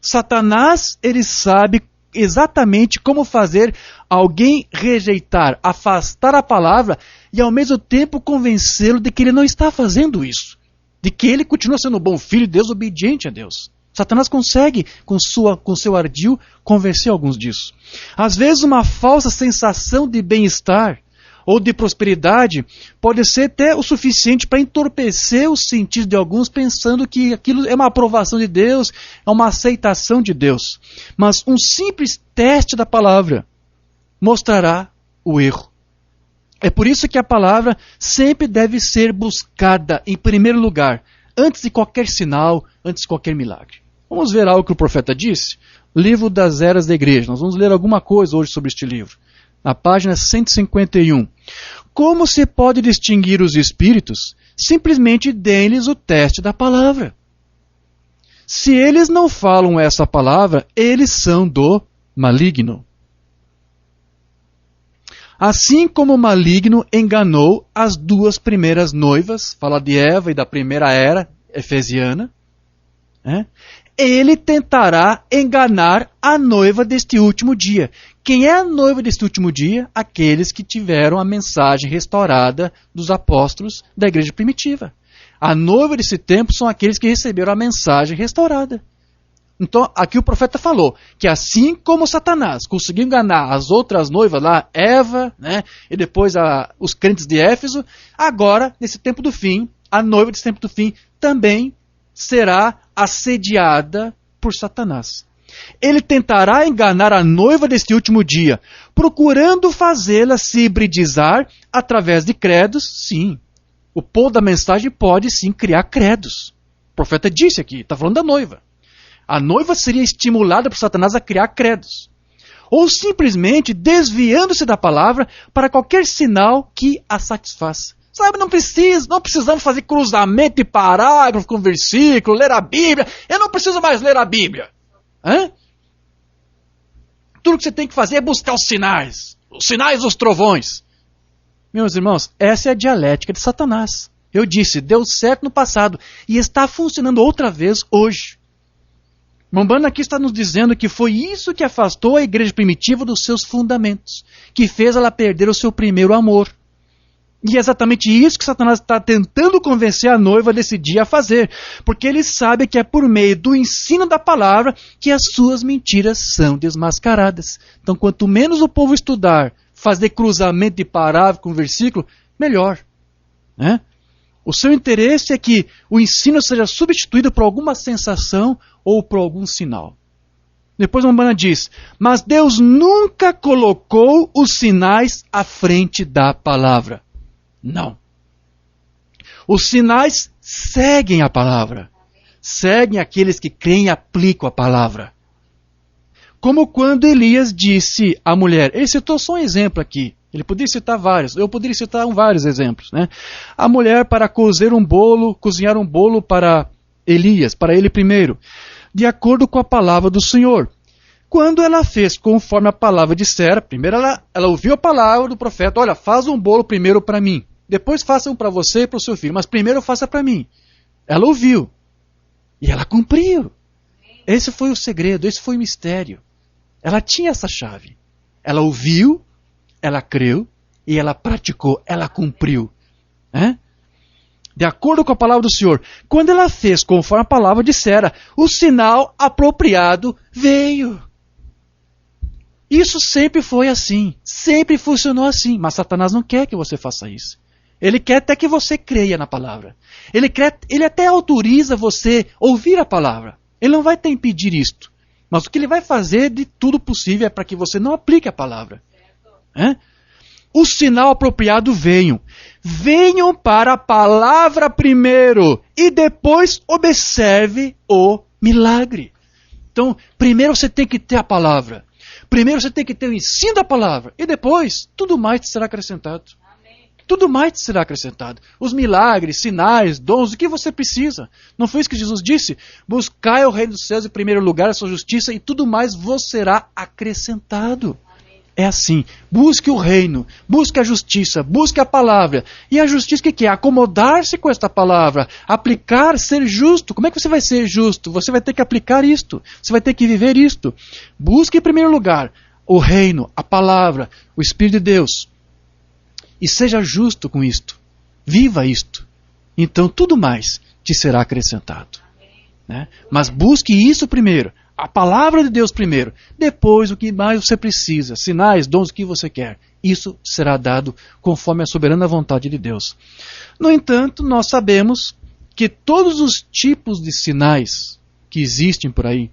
[SPEAKER 1] Satanás, ele sabe exatamente como fazer alguém rejeitar, afastar a palavra e ao mesmo tempo convencê-lo de que ele não está fazendo isso. De que ele continua sendo um bom filho de Deus, obediente a Deus. Satanás consegue, com seu ardil, convencer alguns disso. Às vezes uma falsa sensação de bem-estar ou de prosperidade pode ser até o suficiente para entorpecer os sentidos de alguns, pensando que aquilo é uma aprovação de Deus, é uma aceitação de Deus. Mas um simples teste da palavra mostrará o erro. É por isso que a palavra sempre deve ser buscada em primeiro lugar, antes de qualquer sinal, antes de qualquer milagre. Vamos ver algo que o profeta disse? Livro das Eras da Igreja. Nós vamos ler alguma coisa hoje sobre este livro. Na página 151. Como se pode distinguir os espíritos? Simplesmente dê-lhes o teste da palavra. Se eles não falam essa palavra, eles são do maligno. Assim como o maligno enganou as duas primeiras noivas, fala de Eva e da primeira era efesiana, ele tentará enganar a noiva deste último dia. Quem é a noiva deste último dia? Aqueles que tiveram a mensagem restaurada dos apóstolos da igreja primitiva. A noiva desse tempo são aqueles que receberam a mensagem restaurada. Então, aqui o profeta falou que assim como Satanás conseguiu enganar as outras noivas lá, Eva, e depois os crentes de Éfeso, agora, nesse tempo do fim, a noiva desse tempo do fim também será assediada por Satanás. Ele tentará enganar a noiva deste último dia, procurando fazê-la se hibridizar através de credos, sim. O povo da mensagem pode sim criar credos. O profeta disse aqui, está falando da noiva. A noiva seria estimulada por Satanás a criar credos. Ou simplesmente desviando-se da palavra para qualquer sinal que a satisfaça. Sabe, não precisamos fazer cruzamento de parágrafo com versículo, ler a Bíblia. Eu não preciso mais ler a Bíblia. Tudo que você tem que fazer é buscar os sinais dos trovões. Meus irmãos, essa é a dialética de Satanás. Eu disse, deu certo no passado e está funcionando outra vez hoje. Mombana aqui está nos dizendo que foi isso que afastou a igreja primitiva dos seus fundamentos, que fez ela perder o seu primeiro amor. E é exatamente isso que Satanás está tentando convencer a noiva desse dia a fazer, porque ele sabe que é por meio do ensino da palavra que as suas mentiras são desmascaradas. Então, quanto menos o povo estudar, fazer cruzamento de parágrafo com versículo, melhor. O seu interesse é que o ensino seja substituído por alguma sensação ou por algum sinal. Depois Mombana diz, mas Deus nunca colocou os sinais à frente da palavra. Não. Os sinais seguem a palavra. Seguem aqueles que creem e aplicam a palavra. Como quando Elias disse à mulher, ele citou só um exemplo aqui. Ele poderia citar vários, eu poderia citar vários exemplos. A mulher para cozinhar um bolo para Elias, para ele primeiro, de acordo com a palavra do Senhor. Quando ela fez conforme a palavra dissera, primeiro ela ouviu a palavra do profeta, olha, faz um bolo primeiro para mim, depois faça um para você e para o seu filho, mas primeiro faça para mim. Ela ouviu e ela cumpriu. Esse foi o segredo, esse foi o mistério. Ela tinha essa chave. Ela ouviu, ela creu e ela praticou, ela cumpriu. De acordo com a palavra do Senhor, quando ela fez conforme a palavra dissera, o sinal apropriado veio. Isso sempre foi assim, sempre funcionou assim, mas Satanás não quer que você faça isso. Ele quer até que você creia na palavra. Ele até autoriza você ouvir a palavra. Ele não vai te impedir isto. Mas o que ele vai fazer de tudo possível é para que você não aplique a palavra. O sinal apropriado venham. Venham para a palavra primeiro e depois observe o milagre. Então, primeiro você tem que ter a palavra. Primeiro você tem que ter o ensino da palavra. E depois, tudo mais te será acrescentado. Amém. Tudo mais te será acrescentado. Os milagres, sinais, dons, o que você precisa. Não foi isso que Jesus disse? Buscai o reino dos céus em primeiro lugar, a sua justiça, e tudo mais vos será acrescentado. É assim, busque o reino, busque a justiça, busque a palavra. E a justiça o que é? Acomodar-se com esta palavra, aplicar, ser justo. Como é que você vai ser justo? Você vai ter que aplicar isto, você vai ter que viver isto. Busque em primeiro lugar o reino, a palavra, o Espírito de Deus. E seja justo com isto, viva isto. Então tudo mais te será acrescentado. Mas busque isso primeiro. A palavra de Deus primeiro, depois o que mais você precisa, sinais, dons, o que você quer. Isso será dado conforme a soberana vontade de Deus. No entanto, nós sabemos que todos os tipos de sinais que existem por aí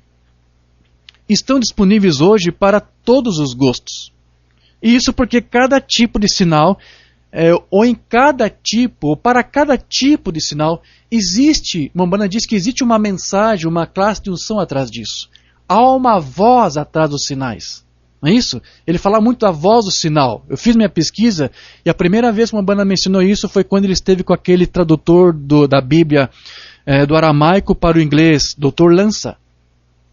[SPEAKER 1] estão disponíveis hoje para todos os gostos. E isso porque cada tipo de sinal, ou para cada tipo de sinal, Mombana diz que existe uma mensagem, uma classe de unção atrás disso. Há uma voz atrás dos sinais. Não é isso? Ele fala muito da voz do sinal. Eu fiz minha pesquisa e a primeira vez que Mombana mencionou isso foi quando ele esteve com aquele tradutor da Bíblia do aramaico para o inglês, Dr. Lanza.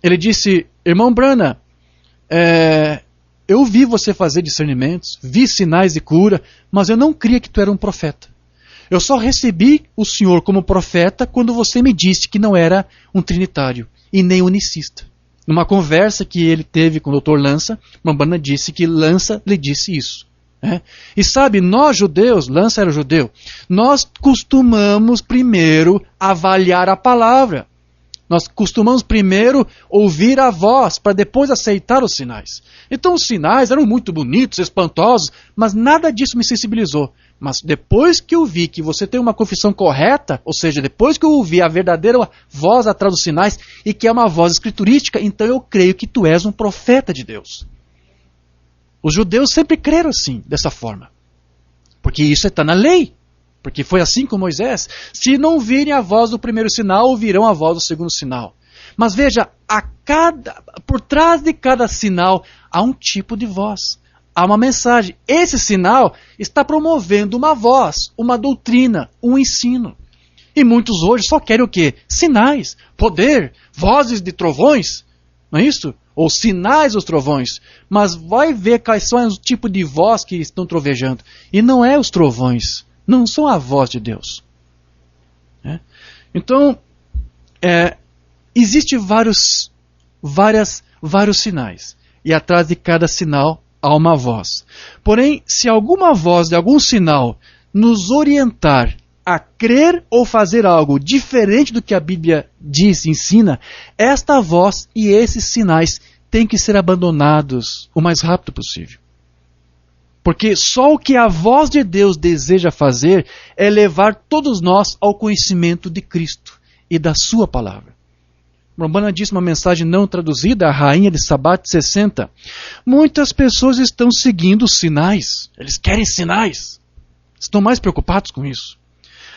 [SPEAKER 1] Ele disse, irmão Brana, eu vi você fazer discernimentos, vi sinais de cura, mas eu não cria que tu era um profeta. Eu só recebi o senhor como profeta quando você me disse que não era um trinitário e nem unicista. Numa conversa que ele teve com o Dr. Lança, Mbana disse que Lança lhe disse isso. E sabe, nós judeus, Lança era judeu, nós costumamos primeiro avaliar a palavra. Nós costumamos primeiro ouvir a voz, para depois aceitar os sinais. Então os sinais eram muito bonitos, espantosos, mas nada disso me sensibilizou. Mas depois que eu vi que você tem uma confissão correta, ou seja, depois que eu ouvi a verdadeira voz atrás dos sinais, e que é uma voz escriturística, então eu creio que tu és um profeta de Deus. Os judeus sempre creram assim, dessa forma. Porque isso está na lei. Porque foi assim com Moisés. Se não virem a voz do primeiro sinal, ouvirão a voz do segundo sinal. Mas veja, por trás de cada sinal há um tipo de voz. Há uma mensagem. Esse sinal está promovendo uma voz, uma doutrina, um ensino. E muitos hoje só querem o quê? Sinais, poder, vozes de trovões. Não é isso? Ou sinais dos trovões. Mas vai ver quais são os tipos de voz que estão trovejando. E não é os trovões. Não são a voz de Deus. Então, existem vários sinais. E atrás de cada sinal há uma voz. Porém, se alguma voz de algum sinal nos orientar a crer ou fazer algo diferente do que a Bíblia diz e ensina, esta voz e esses sinais têm que ser abandonados o mais rápido possível. Porque só o que a voz de Deus deseja fazer é levar todos nós ao conhecimento de Cristo e da sua palavra. Mbana disse uma mensagem não traduzida, a rainha de Sabat 60. Muitas pessoas estão seguindo os sinais. Eles querem sinais. Estão mais preocupados com isso.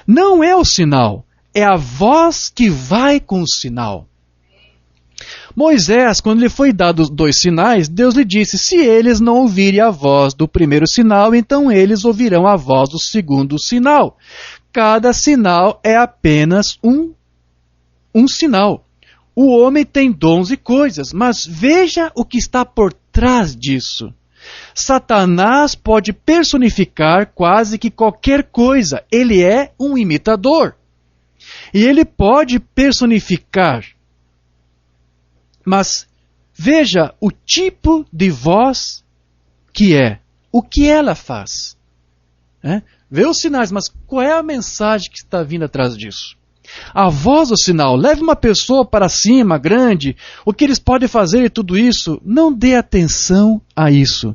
[SPEAKER 1] Não é o sinal, é a voz que vai com o sinal. Moisés, quando lhe foi dado os 2 sinais, Deus lhe disse, se eles não ouvirem a voz do primeiro sinal, então eles ouvirão a voz do segundo sinal. Cada sinal é apenas um sinal. O homem tem dons e coisas, mas veja o que está por trás disso. Satanás pode personificar quase que qualquer coisa. Ele é um imitador. E ele pode personificar. Mas veja o tipo de voz que é. O que ela faz. Vê os sinais, mas qual é a mensagem que está vindo atrás disso? A voz do sinal, leve uma pessoa para cima, grande, o que eles podem fazer e tudo isso, não dê atenção a isso.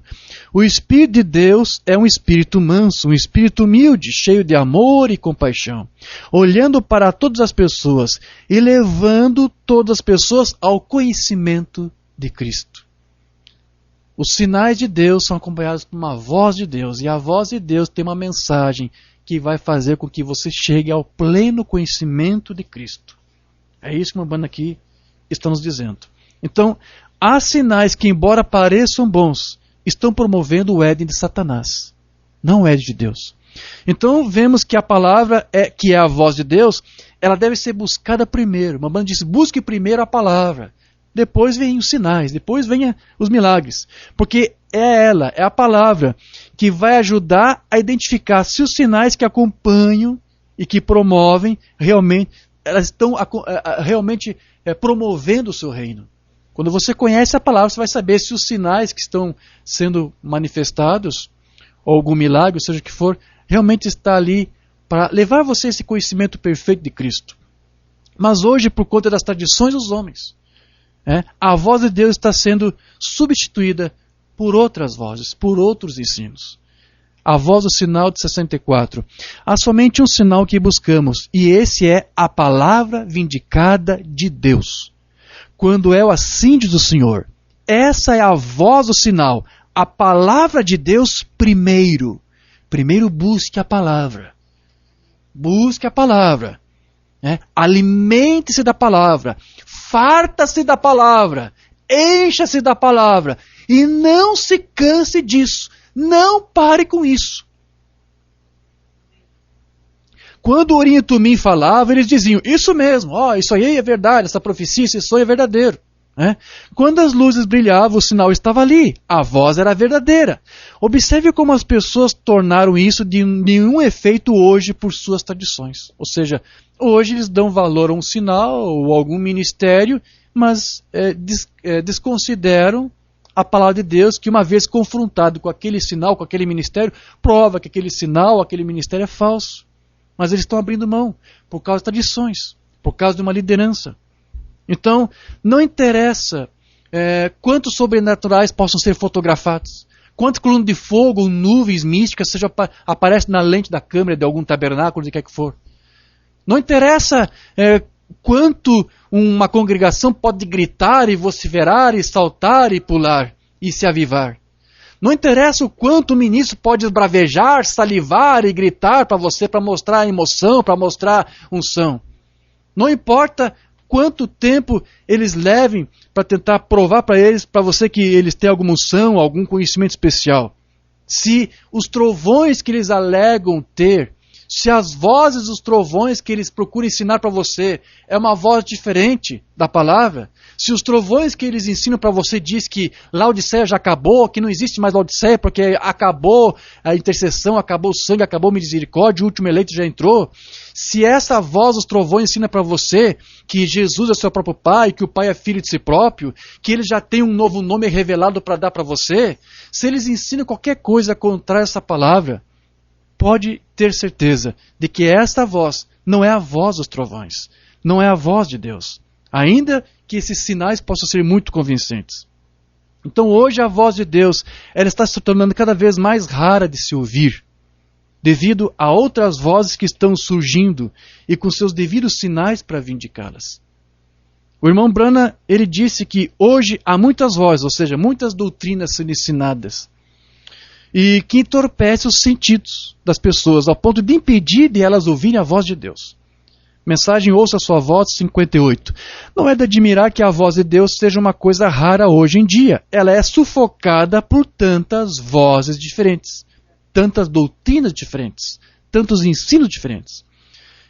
[SPEAKER 1] O Espírito de Deus é um espírito manso, um espírito humilde, cheio de amor e compaixão, olhando para todas as pessoas e levando todas as pessoas ao conhecimento de Cristo. Os sinais de Deus são acompanhados por uma voz de Deus, e a voz de Deus tem uma mensagem que vai fazer com que você chegue ao pleno conhecimento de Cristo. É isso que o Mbana aqui está nos dizendo. Então, há sinais que, embora pareçam bons, estão promovendo o Éden de Satanás, não o Éden de Deus. Então, vemos que a palavra, que é a voz de Deus, ela deve ser buscada primeiro. O Mbana diz, busque primeiro a palavra, depois vem os sinais, depois vem os milagres. Porque é ela, é a palavra, que vai ajudar a identificar se os sinais que acompanham e que promovem, realmente, elas estão realmente promovendo o seu reino. Quando você conhece a palavra, você vai saber se os sinais que estão sendo manifestados, ou algum milagre, seja o que for, realmente está ali para levar você a esse conhecimento perfeito de Cristo. Mas hoje, por conta das tradições dos homens, a voz de Deus está sendo substituída por outras vozes, por outros ensinos. A voz do sinal de 64. Há somente um sinal que buscamos, e esse é a palavra vindicada de Deus. Quando é o assim diz o Senhor. Essa é a voz do sinal, a palavra de Deus primeiro. Primeiro busque a palavra. Busque a palavra. Alimente-se da palavra. Farta-se da palavra. Encha-se da palavra. E não se canse disso. Não pare com isso. Quando o Urim e Tumim falava, eles diziam, isso mesmo, isso aí é verdade, essa profecia, esse sonho é verdadeiro. Quando as luzes brilhavam, o sinal estava ali, a voz era verdadeira. Observe como as pessoas tornaram isso de nenhum efeito hoje por suas tradições. Ou seja, hoje eles dão valor a um sinal ou a algum ministério, mas desconsideram a palavra de Deus, que uma vez confrontado com aquele sinal, com aquele ministério, prova que aquele sinal, aquele ministério é falso. Mas eles estão abrindo mão por causa de tradições, por causa de uma liderança. Então, não interessa quantos sobrenaturais possam ser fotografados, quanto coluna de fogo ou nuvens místicas aparecem na lente da câmera de algum tabernáculo, de que quer que for. Não interessa quanto uma congregação pode gritar e vociferar e saltar e pular e se avivar. Não interessa o quanto o ministro pode esbravejar, salivar e gritar para você, para mostrar emoção, para mostrar unção. Não importa quanto tempo eles levem para tentar provar para você que eles têm alguma unção, algum conhecimento especial. Se os trovões que eles alegam ter, se as vozes dos trovões que eles procuram ensinar para você é uma voz diferente da palavra, se os trovões que eles ensinam para você diz que Laodiceia já acabou, que não existe mais Laodiceia porque acabou a intercessão, acabou o sangue, acabou a misericórdia, o último eleito já entrou, se essa voz dos trovões ensina para você que Jesus é seu próprio Pai, que o Pai é filho de si próprio, que ele já tem um novo nome revelado para dar para você, se eles ensinam qualquer coisa contra essa palavra, pode ter certeza de que esta voz não é a voz dos trovões, não é a voz de Deus, ainda que esses sinais possam ser muito convincentes. Então hoje a voz de Deus ela está se tornando cada vez mais rara de se ouvir, devido a outras vozes que estão surgindo e com seus devidos sinais para vindicá-las. O irmão Branham, ele disse que hoje há muitas vozes, ou seja, muitas doutrinas sendo ensinadas, e que entorpece os sentidos das pessoas, ao ponto de impedir de elas ouvirem a voz de Deus. Mensagem Ouça a Sua Voz 58. Não é de admirar que a voz de Deus seja uma coisa rara hoje em dia. Ela é sufocada por tantas vozes diferentes, tantas doutrinas diferentes, tantos ensinos diferentes.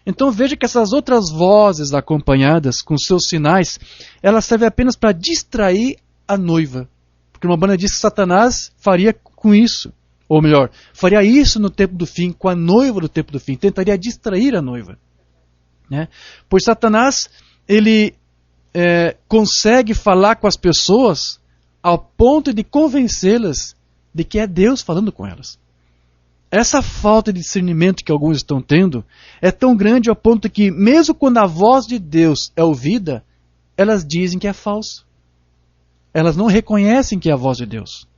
[SPEAKER 1] Então veja que essas outras vozes acompanhadas com seus sinais, elas servem apenas para distrair a noiva. Porque uma banda diz que Satanás faria com isso, ou melhor, faria isso no tempo do fim, com a noiva do tempo do fim, tentaria distrair a noiva. Pois Satanás, ele consegue falar com as pessoas ao ponto de convencê-las de que é Deus falando com elas. Essa falta de discernimento que alguns estão tendo é tão grande ao ponto que, mesmo quando a voz de Deus é ouvida, elas dizem que é falso. Elas não reconhecem que é a voz de Deus.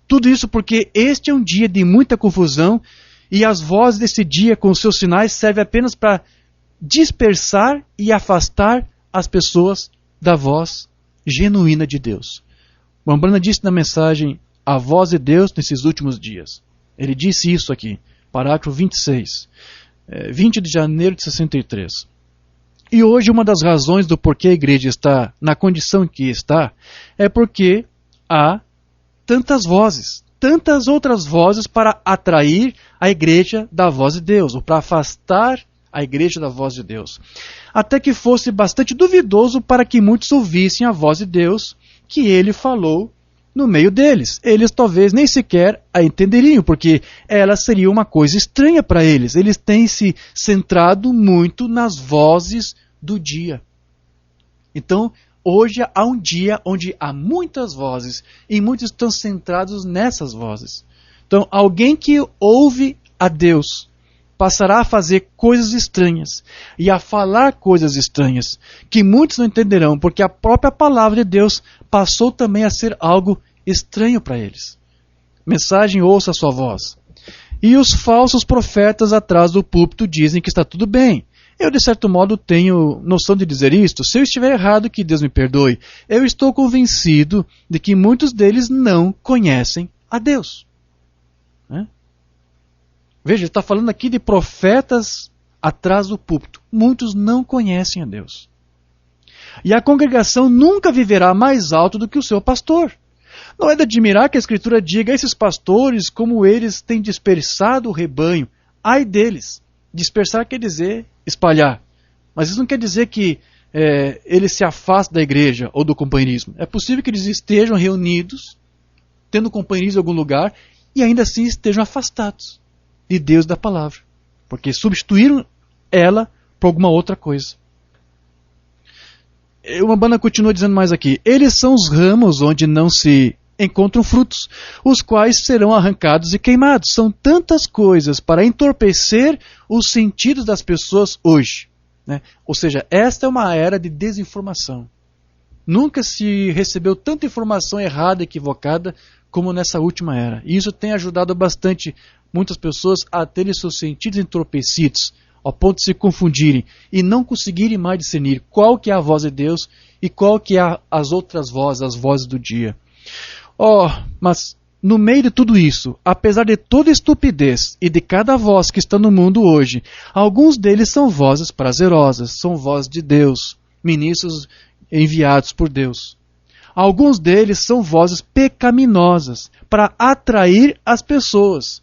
[SPEAKER 1] Tudo isso porque este é um dia de muita confusão e as vozes desse dia com seus sinais servem apenas para dispersar e afastar as pessoas da voz genuína de Deus. O Branham disse na mensagem A Voz de Deus nesses últimos dias. Ele disse isso aqui, parágrafo 26, 20 de janeiro de 63. E hoje uma das razões do porquê a igreja está na condição que está é porque há tantas vozes, tantas outras vozes para atrair a igreja da voz de Deus, ou para afastar a igreja da voz de Deus. Até que fosse bastante duvidoso para que muitos ouvissem a voz de Deus que ele falou no meio deles. Eles talvez nem sequer a entenderiam, porque ela seria uma coisa estranha para eles. Eles têm se centrado muito nas vozes do dia. Então, hoje há um dia onde há muitas vozes e muitos estão centrados nessas vozes. Então, alguém que ouve a Deus passará a fazer coisas estranhas e a falar coisas estranhas que muitos não entenderão, porque a própria palavra de Deus passou também a ser algo estranho para eles. Mensagem Ouça a Sua Voz. E os falsos profetas atrás do púlpito dizem que está tudo bem. Eu, de certo modo, tenho noção de dizer isto. Se eu estiver errado, que Deus me perdoe. Eu estou convencido de que muitos deles não conhecem a Deus. Veja, ele está falando aqui de profetas atrás do púlpito. Muitos não conhecem a Deus. E a congregação nunca viverá mais alto do que o seu pastor. Não é de admirar que a Escritura diga a esses pastores como eles têm dispersado o rebanho. Ai deles. Dispersar quer dizer espalhar. Mas isso não quer dizer que ele se afasta da igreja ou do companheirismo. É possível que eles estejam reunidos, tendo companheirismo em algum lugar, e ainda assim estejam afastados de Deus e da palavra, porque substituíram ela por alguma outra coisa. Uma banda continua dizendo mais aqui: eles são os ramos onde não se encontram frutos, os quais serão arrancados e queimados. São tantas coisas para entorpecer os sentidos das pessoas hoje, né? Ou seja, esta é uma era de desinformação. Nunca se recebeu tanta informação errada, equivocada, como nessa última era. E isso tem ajudado bastante muitas pessoas a terem seus sentidos entorpecidos, ao ponto de se confundirem e não conseguirem mais discernir qual que é a voz de Deus e qual que é as outras vozes, as vozes do dia. Mas no meio de tudo isso, apesar de toda a estupidez e de cada voz que está no mundo hoje, alguns deles são vozes prazerosas, são vozes de Deus, ministros enviados por Deus. Alguns deles são vozes pecaminosas para atrair as pessoas,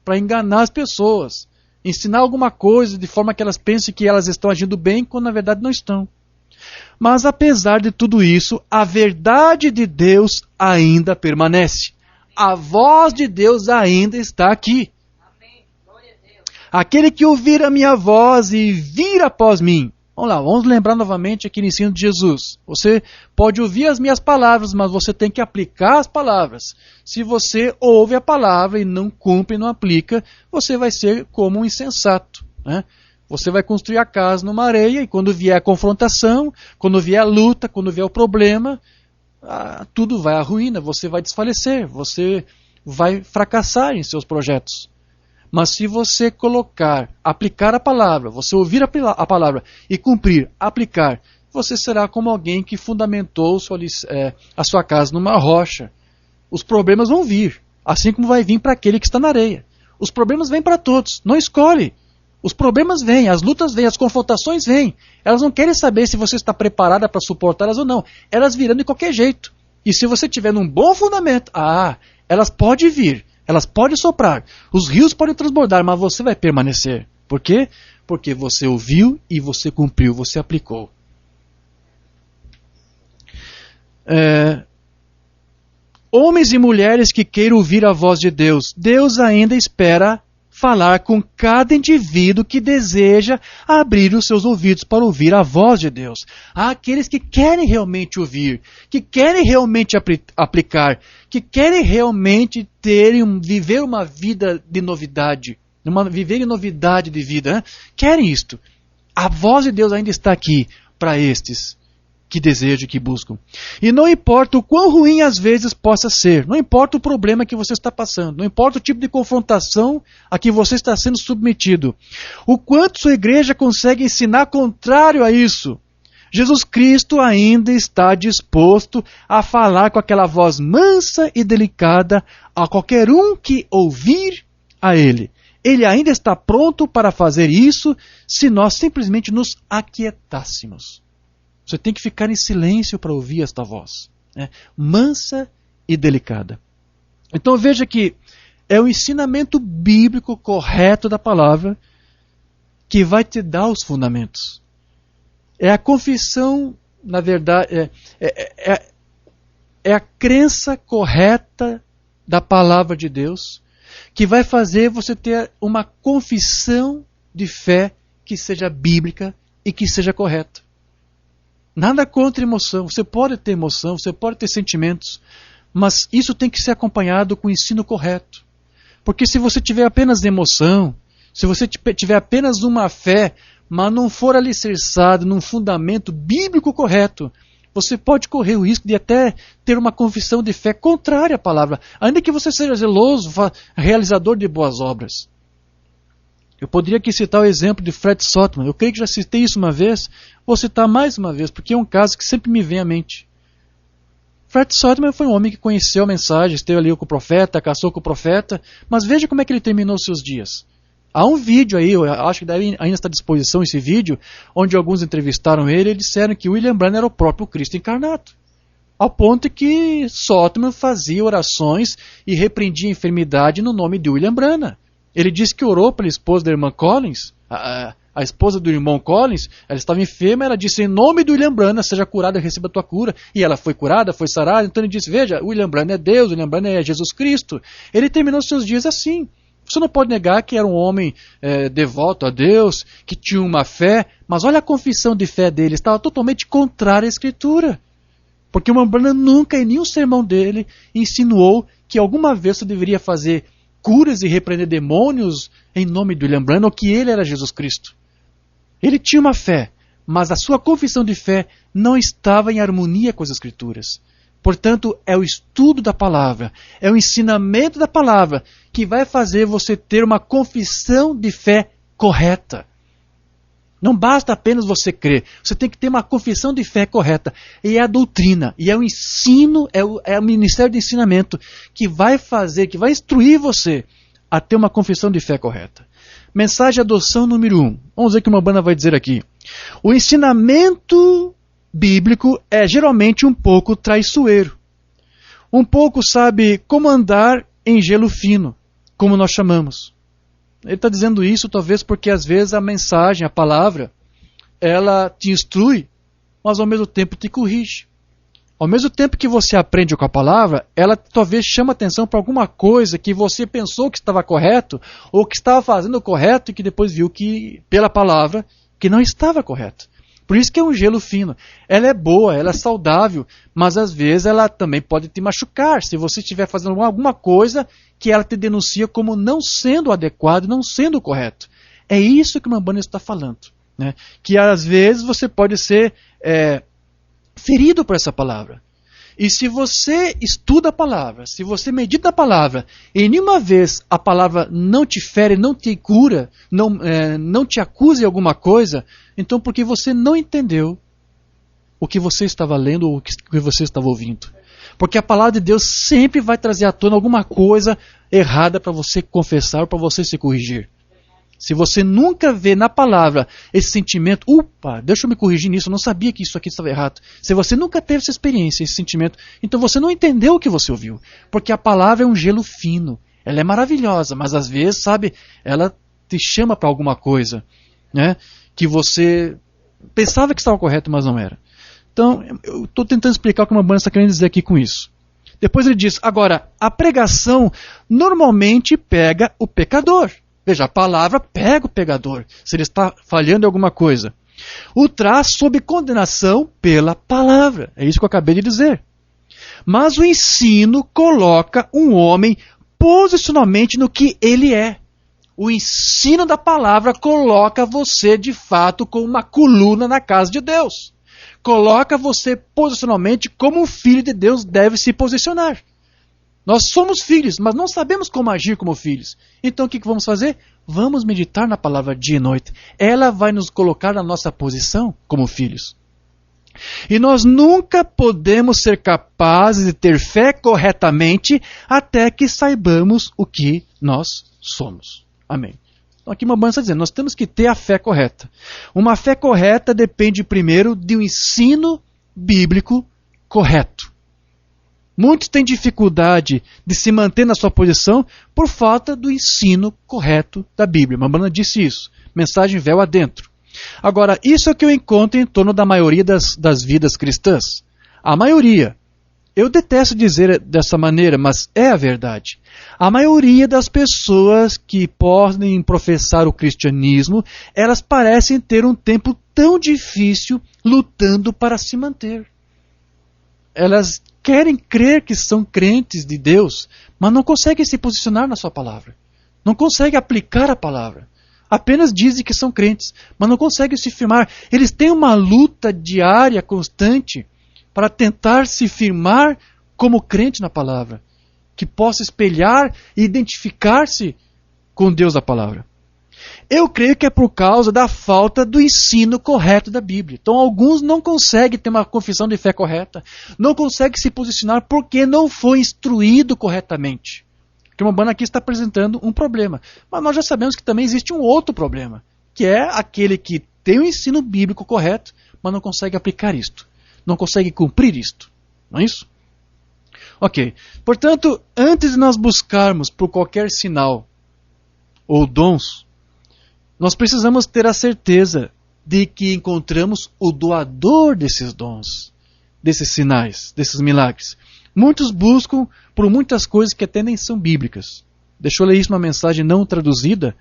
[SPEAKER 1] para enganar as pessoas, ensinar alguma coisa de forma que elas pensem que elas estão agindo bem, quando na verdade não estão. Mas apesar de tudo isso, a verdade de Deus ainda permanece. A voz de Deus ainda está aqui. Aquele que ouvir a minha voz e vir após mim. Vamos lá, vamos lembrar novamente aquele ensino de Jesus. Você pode ouvir as minhas palavras, mas você tem que aplicar as palavras. Se você ouve a palavra e não cumpre, não aplica, você vai ser como um insensato, né? Você vai construir a casa numa areia e quando vier a confrontação, quando vier a luta, quando vier o problema, tudo vai à ruína, você vai desfalecer, você vai fracassar em seus projetos. Mas se você aplicar a palavra, você ouvir a palavra e cumprir, aplicar, você será como alguém que fundamentou a sua casa numa rocha. Os problemas vão vir, assim como vai vir para aquele que está na areia. Os problemas vêm para todos, não escolhe. Os problemas vêm, as lutas vêm, as confrontações vêm. Elas não querem saber se você está preparada para suportá-las ou não. Elas virão de qualquer jeito. E se você tiver um bom fundamento, elas podem vir, elas podem soprar, os rios podem transbordar, mas você vai permanecer. Por quê? Porque você ouviu e você cumpriu, você aplicou. Homens e mulheres que queiram ouvir a voz de Deus, Deus ainda espera falar com cada indivíduo que deseja abrir os seus ouvidos para ouvir a voz de Deus. Há aqueles que querem realmente ouvir, que querem realmente aplicar, que querem realmente viver uma vida de novidade, viver em novidade de vida, né? Querem isto. A voz de Deus ainda está aqui para estes que desejam, que buscam. E não importa o quão ruim às vezes possa ser, não importa o problema que você está passando, não importa o tipo de confrontação a que você está sendo submetido, o quanto sua igreja consegue ensinar contrário a isso, Jesus Cristo ainda está disposto a falar com aquela voz mansa e delicada a qualquer um que ouvir a Ele. Ele ainda está pronto para fazer isso se nós simplesmente nos aquietássemos. Você tem que ficar em silêncio para ouvir esta voz, né? Mansa e delicada. Então veja que é o ensinamento bíblico correto da palavra que vai te dar os fundamentos. É a confissão, na verdade, é a crença correta da palavra de Deus que vai fazer você ter uma confissão de fé que seja bíblica e que seja correta. Nada contra emoção. Você pode ter emoção, você pode ter sentimentos, mas isso tem que ser acompanhado com o ensino correto. Porque se você tiver apenas emoção, se você tiver apenas uma fé, mas não for alicerçado num fundamento bíblico correto, você pode correr o risco de até ter uma confissão de fé contrária à palavra, ainda que você seja zeloso, realizador de boas obras. Eu poderia aqui citar o exemplo de Fred Sotman. Eu creio que já citei isso uma vez, vou citar mais uma vez, porque é um caso que sempre me vem à mente. Fred Sotman foi um homem que conheceu a mensagem, esteve ali com o profeta, caçou com o profeta, mas veja como é que ele terminou os seus dias. Há um vídeo aí, eu acho que ainda está à disposição esse vídeo, onde alguns entrevistaram ele e disseram que William Branham era o próprio Cristo encarnado. Ao ponto que Sotman fazia orações e repreendia a enfermidade no nome de William Branham. Ele disse que orou pela esposa da irmã Collins, a esposa do irmão Collins, ela estava enferma, ela disse, em nome do William Branham, seja curada e receba a tua cura. E ela foi curada, foi sarada, então ele disse, veja, o William Branham é Deus, o William Branham é Jesus Cristo. Ele terminou seus dias assim. Você não pode negar que era um homem devoto a Deus, que tinha uma fé, mas olha a confissão de fé dele, estava totalmente contrária à Escritura. Porque o William Branham nunca, em nenhum sermão dele, insinuou que alguma vez você deveria fazer curas e repreender demônios em nome do William Branham, ou que ele era Jesus Cristo. Ele tinha uma fé, mas a sua confissão de fé não estava em harmonia com as Escrituras. Portanto, é o estudo da palavra, é o ensinamento da palavra que vai fazer você ter uma confissão de fé correta. Não basta apenas você crer, você tem que ter uma confissão de fé correta. E é a doutrina, e é o ensino, é o ministério de ensinamento que vai fazer, que vai instruir você a ter uma confissão de fé correta. Mensagem de adoção número 1. Vamos ver o que uma banda vai dizer aqui. O ensinamento bíblico é geralmente um pouco traiçoeiro. Um pouco sabe como andar em gelo fino, como nós chamamos. Ele está dizendo isso talvez porque às vezes a mensagem, a palavra, ela te instrui, mas ao mesmo tempo te corrige. Ao mesmo tempo que você aprende com a palavra, ela talvez chama atenção para alguma coisa que você pensou que estava correto, ou que estava fazendo correto e que depois viu que, pela palavra, que não estava correto. Por isso que é um gelo fino. Ela é boa, ela é saudável, mas às vezes ela também pode te machucar se você estiver fazendo alguma coisa que ela te denuncia como não sendo adequado, não sendo correto. É isso que o Mambana está falando. Né? Que às vezes você pode ser ferido por essa palavra. E se você estuda a palavra, se você medita a palavra, e nenhuma vez a palavra não te fere, não te cura, não te acusa de alguma coisa, então porque você não entendeu o que você estava lendo ou o que você estava ouvindo. Porque a palavra de Deus sempre vai trazer à tona alguma coisa errada para você confessar, para você se corrigir. Se você nunca vê na palavra esse sentimento, deixa eu me corrigir nisso, eu não sabia que isso aqui estava errado. Se você nunca teve essa experiência, esse sentimento, então você não entendeu o que você ouviu. Porque a palavra é um gelo fino, ela é maravilhosa, mas às vezes, sabe, ela te chama para alguma coisa, né, que você pensava que estava correto, mas não era. Então, eu estou tentando explicar o que uma banda está querendo dizer aqui com isso. Depois ele diz, agora, a pregação normalmente pega o pecador. Veja, a palavra pega o pecador, se ele está falhando em alguma coisa. O traz sob condenação pela palavra. É isso que eu acabei de dizer. Mas o ensino coloca um homem posicionalmente no que ele é. O ensino da palavra coloca você, de fato, como uma coluna na casa de Deus. Coloca você posicionalmente como um filho de Deus deve se posicionar. Nós somos filhos, mas não sabemos como agir como filhos. Então o que vamos fazer? Vamos meditar na palavra dia e noite. Ela vai nos colocar na nossa posição como filhos. E nós nunca podemos ser capazes de ter fé corretamente até que saibamos o que nós somos. Amém. Então aqui uma banda está dizendo, nós temos que ter a fé correta. Uma fé correta depende primeiro de um ensino bíblico correto. Muitos têm dificuldade de se manter na sua posição por falta do ensino correto da Bíblia. Mambana disse isso. Mensagem véu adentro. Agora, isso é o que eu encontro em torno da maioria das vidas cristãs. A maioria. Eu detesto dizer dessa maneira, mas é a verdade. A maioria das pessoas que podem professar o cristianismo, elas parecem ter um tempo tão difícil lutando para se manter. Elas querem crer que são crentes de Deus, mas não conseguem se posicionar na sua palavra. Não conseguem aplicar a palavra. Apenas dizem que são crentes, mas não conseguem se firmar. Eles têm uma luta diária, constante, para tentar se firmar como crente na palavra, que possa espelhar e identificar-se com Deus da palavra. Eu creio que é por causa da falta do ensino correto da Bíblia. Então alguns não conseguem ter uma confissão de fé correta, não conseguem se posicionar porque não foi instruído corretamente. Porque uma banda aqui está apresentando um problema. Mas nós já sabemos que também existe um outro problema, que é aquele que tem o ensino bíblico correto, mas não consegue aplicar isto. Não consegue cumprir isto. Não é isso? Ok. Portanto, antes de nós buscarmos por qualquer sinal ou dons, nós precisamos ter a certeza de que encontramos o doador desses dons, desses sinais, desses milagres. Muitos buscam por muitas coisas que até nem são bíblicas. Deixa eu ler isso numa mensagem não traduzida,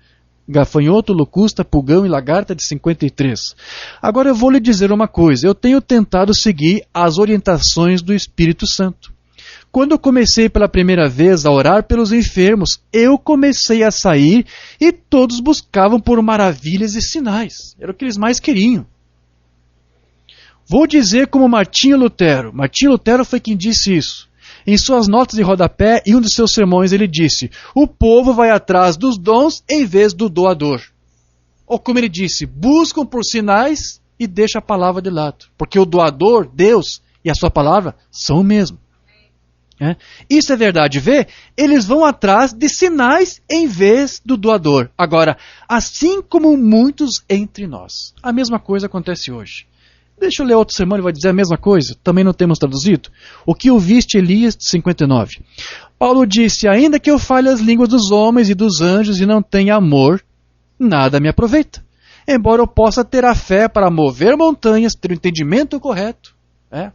[SPEAKER 1] Gafanhoto, Locusta, Pulgão e Lagarta de 53. Agora eu vou lhe dizer uma coisa, eu tenho tentado seguir as orientações do Espírito Santo. Quando eu comecei pela primeira vez a orar pelos enfermos, eu comecei a sair e todos buscavam por maravilhas e sinais. Era o que eles mais queriam. Vou dizer como Martinho Lutero. Martinho Lutero foi quem disse isso. Em suas notas de rodapé, em um de seus sermões, ele disse: o povo vai atrás dos dons em vez do doador. Ou como ele disse, buscam por sinais e deixam a palavra de lado. Porque o doador, Deus, e a sua palavra são o mesmo. Isso é verdade, vê? Eles vão atrás de sinais em vez do doador. Agora, assim como muitos entre nós, a mesma coisa acontece hoje. Deixa eu ler outro sermão, ele vai dizer a mesma coisa. Também não temos traduzido. O que ouviste, Elias, 59. Paulo disse, ainda que eu fale as línguas dos homens e dos anjos e não tenha amor, nada me aproveita. Embora eu possa ter a fé para mover montanhas, ter o entendimento correto.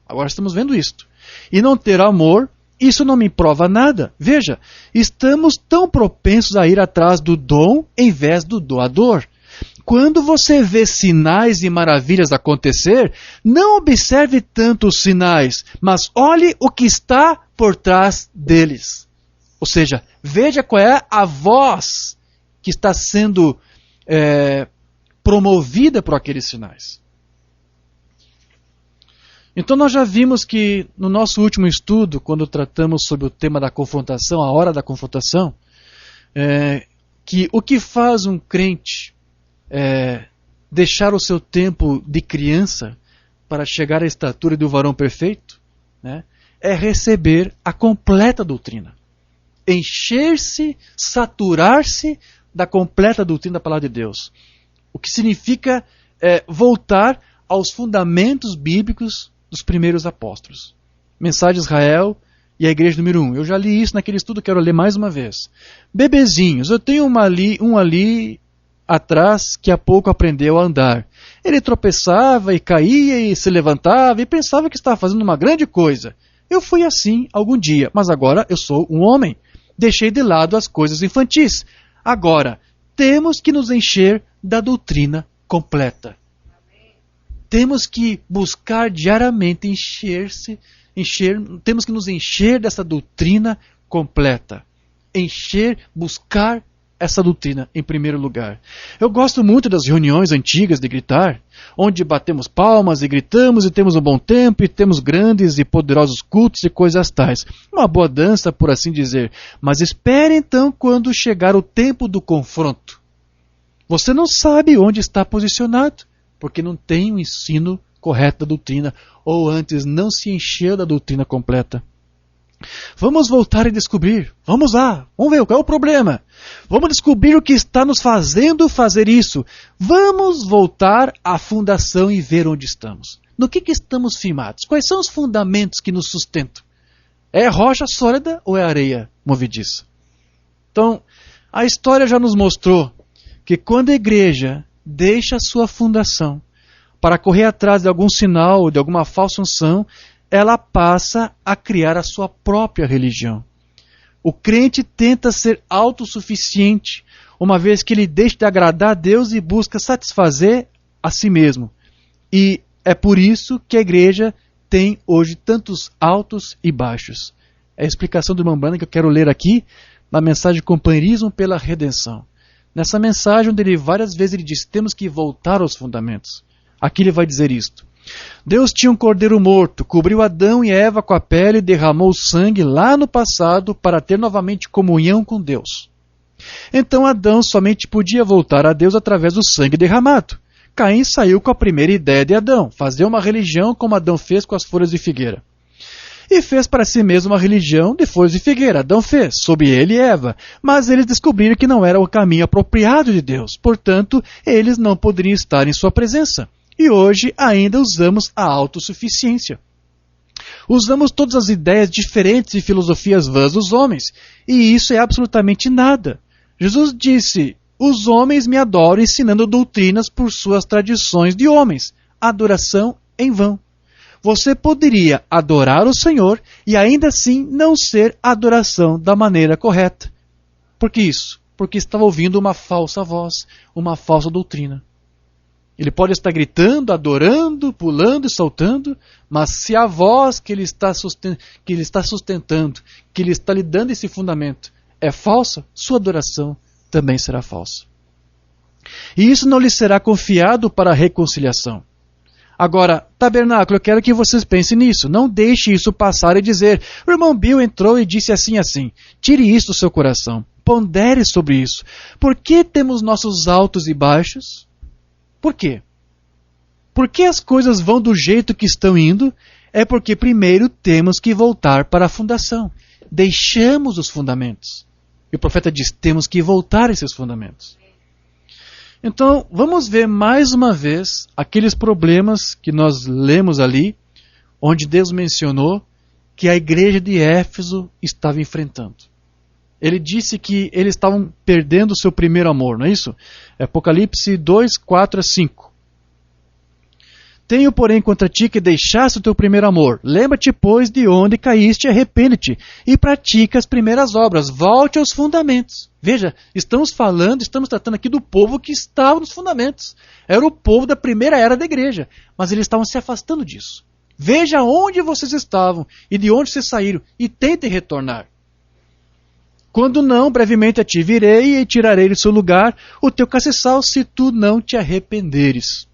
[SPEAKER 1] Agora estamos vendo isto. E não ter amor, isso não me prova nada. Veja, estamos tão propensos a ir atrás do dom em vez do doador. Quando você vê sinais e maravilhas acontecer, não observe tanto os sinais, mas olhe o que está por trás deles. Ou seja, veja qual é a voz que está sendo promovida por aqueles sinais. Então nós já vimos que no nosso último estudo, quando tratamos sobre o tema da confrontação, a hora da confrontação, que o que faz um crente deixar o seu tempo de criança para chegar à estatura do varão perfeito, é receber a completa doutrina. Encher-se, saturar-se da completa doutrina da palavra de Deus. O que significa voltar aos fundamentos bíblicos dos primeiros apóstolos. Mensagem de Israel e a igreja número 1. Eu já li isso naquele estudo, quero ler mais uma vez. Bebezinhos, eu tenho um ali atrás que há pouco aprendeu a andar. Ele tropeçava e caía e se levantava e pensava que estava fazendo uma grande coisa. Eu fui assim algum dia, mas agora eu sou um homem. Deixei de lado as coisas infantis. Agora, temos que nos encher da doutrina completa. Temos que buscar diariamente temos que nos encher dessa doutrina completa. Buscar essa doutrina em primeiro lugar. Eu gosto muito das reuniões antigas de gritar, onde batemos palmas e gritamos e temos um bom tempo e temos grandes e poderosos cultos e coisas tais. Uma boa dança, por assim dizer. Mas espere então quando chegar o tempo do confronto. Você não sabe onde está posicionado, porque não tem o ensino correto da doutrina, ou antes não se encheu da doutrina completa. Vamos voltar e descobrir. Vamos lá, vamos ver qual é o problema. Vamos descobrir o que está nos fazendo fazer isso. Vamos voltar à fundação e ver onde estamos. No que estamos firmados? Quais são os fundamentos que nos sustentam? É rocha sólida ou é areia movediça? Então, a história já nos mostrou que quando a igreja deixa a sua fundação para correr atrás de algum sinal, de alguma falsa unção, ela passa a criar a sua própria religião. O crente tenta ser autossuficiente, uma vez que ele deixa de agradar a Deus e busca satisfazer a si mesmo. E é por isso que a igreja tem hoje tantos altos e baixos. É a explicação do irmão Branham que eu quero ler aqui, na mensagem Companheirismo pela Redenção. Nessa mensagem, onde várias vezes ele diz, temos que voltar aos fundamentos. Aqui ele vai dizer isto. Deus tinha um cordeiro morto, cobriu Adão e Eva com a pele e derramou sangue lá no passado para ter novamente comunhão com Deus. Então Adão somente podia voltar a Deus através do sangue derramado. Caim saiu com a primeira ideia de Adão, fazer uma religião como Adão fez com as folhas de figueira. E fez para si mesmo uma religião de folhas de figueira. Adão fez, sob ele e Eva. Mas eles descobriram que não era o caminho apropriado de Deus. Portanto, eles não poderiam estar em sua presença. E hoje ainda usamos a autossuficiência. Usamos todas as ideias diferentes e filosofias vãs dos homens. E isso é absolutamente nada. Jesus disse os homens me adoram ensinando doutrinas por suas tradições de homens. Adoração em vão. Você poderia adorar o Senhor e ainda assim não ser adoração da maneira correta. Por que isso? Porque estava ouvindo uma falsa voz, uma falsa doutrina. Ele pode estar gritando, adorando, pulando e saltando, mas se a voz que ele está sustentando, que ele está lhe dando esse fundamento, é falsa, sua adoração também será falsa. E isso não lhe será confiado para a reconciliação. Agora, tabernáculo, eu quero que vocês pensem nisso. Não deixe isso passar e dizer, o irmão Bill entrou e disse assim assim. Tire isso do seu coração. Pondere sobre isso. Por que temos nossos altos e baixos? Por quê? Por que as coisas vão do jeito que estão indo? É porque primeiro temos que voltar para a fundação. Deixamos os fundamentos. E o profeta diz, temos que voltar a esses fundamentos. Então, vamos ver mais uma vez aqueles problemas que nós lemos ali, onde Deus mencionou que a igreja de Éfeso estava enfrentando. Ele disse que eles estavam perdendo o seu primeiro amor, não é isso? Apocalipse 2, 4 a 5. Tenho, porém, contra ti que deixaste o teu primeiro amor. Lembra-te, pois, de onde caíste e arrepende-te, e pratica as primeiras obras. Volte aos fundamentos. Veja, estamos tratando aqui do povo que estava nos fundamentos. Era o povo da primeira era da igreja, mas eles estavam se afastando disso. Veja onde vocês estavam e de onde vocês saíram, e tentem retornar. Quando não, brevemente a ti virei e tirarei do seu lugar o teu castiçal, se tu não te arrependeres.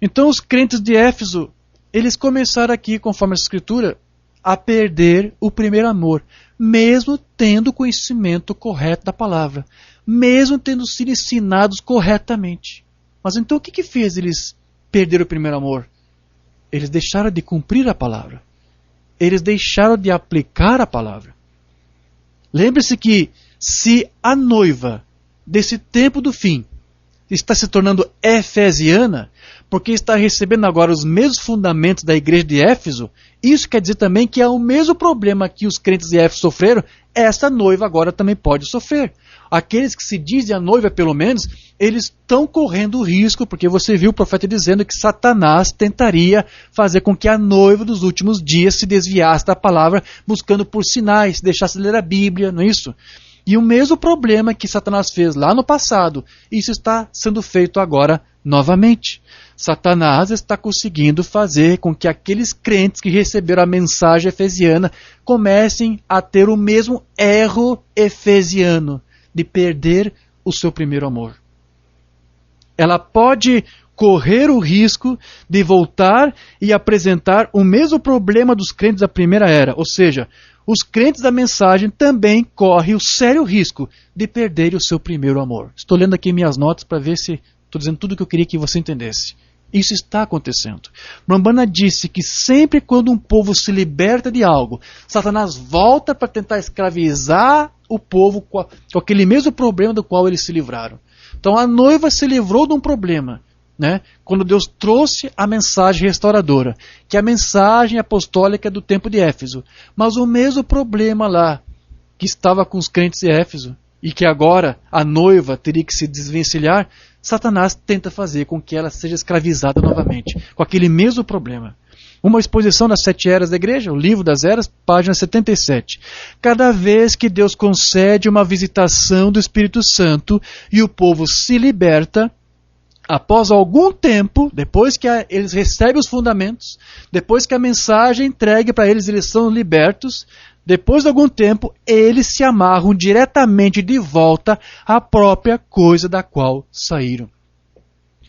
[SPEAKER 1] Então os crentes de Éfeso, eles começaram aqui, conforme essa escritura, a perder o primeiro amor, mesmo tendo o conhecimento correto da palavra, mesmo tendo sido ensinados corretamente. Mas então o que fez eles perder o primeiro amor? Eles deixaram de cumprir a palavra. Eles deixaram de aplicar a palavra. Lembre-se que se a noiva desse tempo do fim está se tornando efesiana, porque está recebendo agora os mesmos fundamentos da igreja de Éfeso, isso quer dizer também que é o mesmo problema que os crentes de Éfeso sofreram, essa noiva agora também pode sofrer. Aqueles que se dizem a noiva, pelo menos, eles estão correndo o risco, porque você viu o profeta dizendo que Satanás tentaria fazer com que a noiva dos últimos dias se desviasse da palavra, buscando por sinais, deixasse de ler a Bíblia, não é isso? E o mesmo problema que Satanás fez lá no passado, isso está sendo feito agora novamente. Satanás está conseguindo fazer com que aqueles crentes que receberam a mensagem efesiana comecem a ter o mesmo erro efesiano de perder o seu primeiro amor. Ela pode correr o risco de voltar e apresentar o mesmo problema dos crentes da primeira era, ou seja, os crentes da mensagem também correm o sério risco de perder o seu primeiro amor. Estou lendo aqui minhas notas para ver se estou dizendo tudo o que eu queria que você entendesse. Isso está acontecendo. Brahmana disse que sempre quando um povo se liberta de algo, Satanás volta para tentar escravizar o povo com aquele mesmo problema do qual eles se livraram. Então a noiva se livrou de um problema, né? Quando Deus trouxe a mensagem restauradora, que é a mensagem apostólica do tempo de Éfeso. Mas o mesmo problema lá, que estava com os crentes de Éfeso, e que agora a noiva teria que se desvencilhar, Satanás tenta fazer com que ela seja escravizada novamente, com aquele mesmo problema. Uma exposição das 7 eras da igreja, o livro das eras, página 77. Cada vez que Deus concede uma visitação do Espírito Santo e o povo se liberta, após algum tempo, depois que eles recebem os fundamentos, depois que a mensagem é entregue para eles, eles são libertos, depois de algum tempo, eles se amarram diretamente de volta à própria coisa da qual saíram.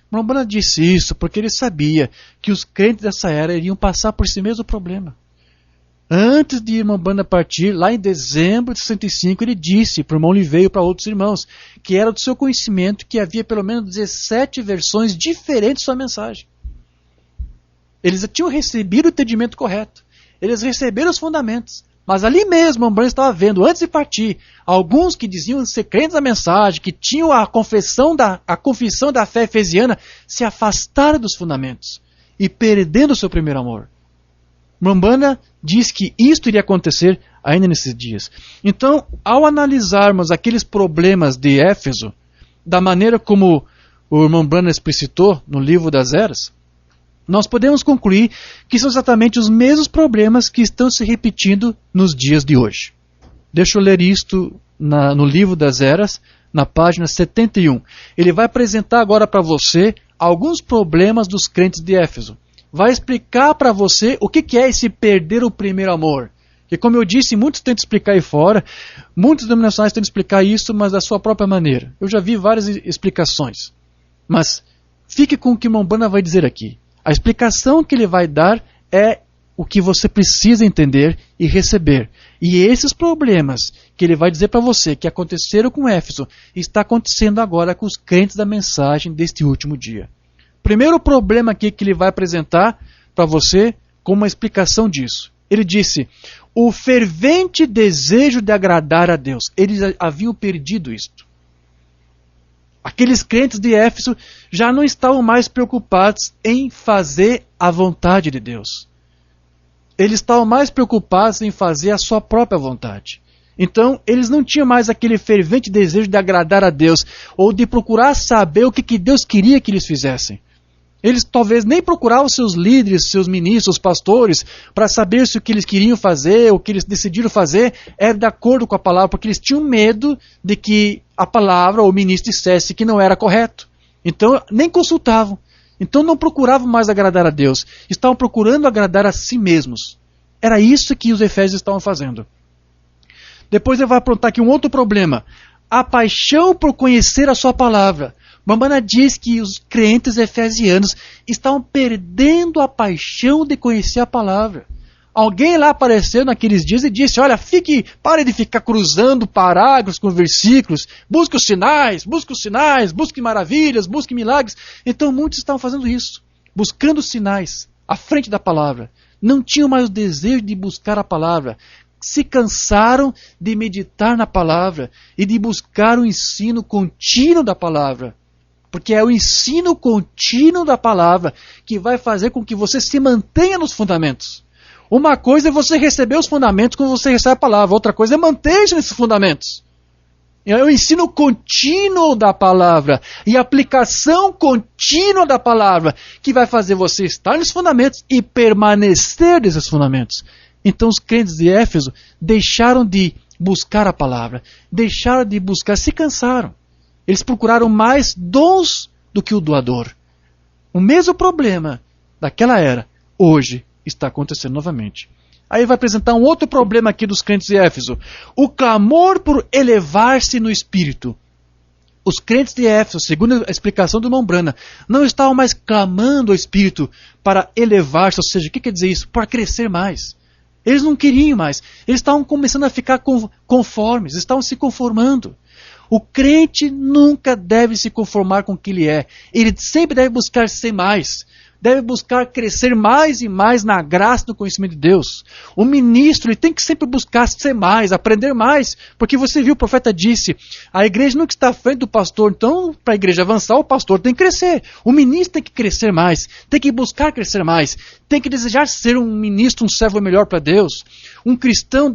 [SPEAKER 1] Brahmana disse isso porque ele sabia que os crentes dessa era iriam passar por esse mesmo problema. Antes de irmão Brahmana partir, lá em dezembro de 65, ele disse para o irmão Liveio e para outros irmãos que era do seu conhecimento que havia pelo menos 17 versões diferentes de sua mensagem. Eles tinham recebido o entendimento correto. Eles receberam os fundamentos. Mas ali mesmo, o Brahmana estava vendo, antes de partir, alguns que diziam ser crentes da mensagem, que tinham a confissão da fé efesiana, se afastaram dos fundamentos e perdendo o seu primeiro amor. Brahmana diz que isto iria acontecer ainda nesses dias. Então, ao analisarmos aqueles problemas de Éfeso, da maneira como o irmão Branham explicitou no livro das Eras, nós podemos concluir que são exatamente os mesmos problemas que estão se repetindo nos dias de hoje. Deixa eu ler isto no livro das Eras, na página 71. Ele vai apresentar agora para você alguns problemas dos crentes de Éfeso. Vai explicar para você o que é esse perder o primeiro amor. Que, como eu disse, muitos tentam explicar aí fora, muitas denominações tentam explicar isso, mas da sua própria maneira. Eu já vi várias explicações. Mas fique com o que o irmão Branham vai dizer aqui. A explicação que ele vai dar é o que você precisa entender e receber. E esses problemas que ele vai dizer para você que aconteceram com Éfeso, está acontecendo agora com os crentes da mensagem deste último dia. Primeiro problema aqui que ele vai apresentar para você como uma explicação disso. Ele disse, o fervente desejo de agradar a Deus. Eles haviam perdido isto. Aqueles crentes de Éfeso já não estavam mais preocupados em fazer a vontade de Deus. Eles estavam mais preocupados em fazer a sua própria vontade. Então, eles não tinham mais aquele fervente desejo de agradar a Deus, ou de procurar saber o que Deus queria que eles fizessem. Eles talvez nem procuravam seus líderes, seus ministros, pastores, para saber se o que eles queriam fazer, o que eles decidiram fazer, era de acordo com a palavra, porque eles tinham medo de que a palavra ou o ministro dissesse que não era correto. Então, nem consultavam. Então, não procuravam mais agradar a Deus. Estavam procurando agradar a si mesmos. Era isso que os efésios estavam fazendo. Depois ele vai apontar aqui um outro problema. A paixão por conhecer a sua palavra. Bambana diz que os crentes efesianos estavam perdendo a paixão de conhecer a palavra. Alguém lá apareceu naqueles dias e disse, olha, pare de ficar cruzando parágrafos com versículos, busque os sinais, busque maravilhas, busque milagres. Então muitos estavam fazendo isso, buscando sinais à frente da palavra. Não tinham mais o desejo de buscar a palavra. Se cansaram de meditar na palavra e de buscar o ensino contínuo da palavra. Porque é o ensino contínuo da palavra que vai fazer com que você se mantenha nos fundamentos. Uma coisa é você receber os fundamentos quando você recebe a palavra. Outra coisa é manter-se nesses fundamentos. É o ensino contínuo da palavra e a aplicação contínua da palavra que vai fazer você estar nos fundamentos e permanecer nesses fundamentos. Então os crentes de Éfeso deixaram de buscar a palavra, deixaram de buscar, se cansaram. Eles procuraram mais dons do que o doador. O mesmo problema daquela era, hoje, está acontecendo novamente. Aí vai apresentar um outro problema aqui dos crentes de Éfeso. O clamor por elevar-se no espírito. Os crentes de Éfeso, segundo a explicação do irmão Branham, não estavam mais clamando ao espírito para elevar-se, ou seja, o que quer dizer isso? Para crescer mais. Eles não queriam mais. Eles estavam começando a ficar conformes, estavam se conformando. O crente nunca deve se conformar com o que ele é. Ele sempre deve buscar ser mais. Deve buscar crescer mais e mais na graça do conhecimento de Deus. O ministro ele tem que sempre buscar ser mais, aprender mais. Porque você viu, o profeta disse, a igreja nunca está à frente do pastor. Então, para a igreja avançar, o pastor tem que crescer. O ministro tem que crescer mais. Tem que buscar crescer mais. Tem que desejar ser um ministro, um servo melhor para Deus. Um cristão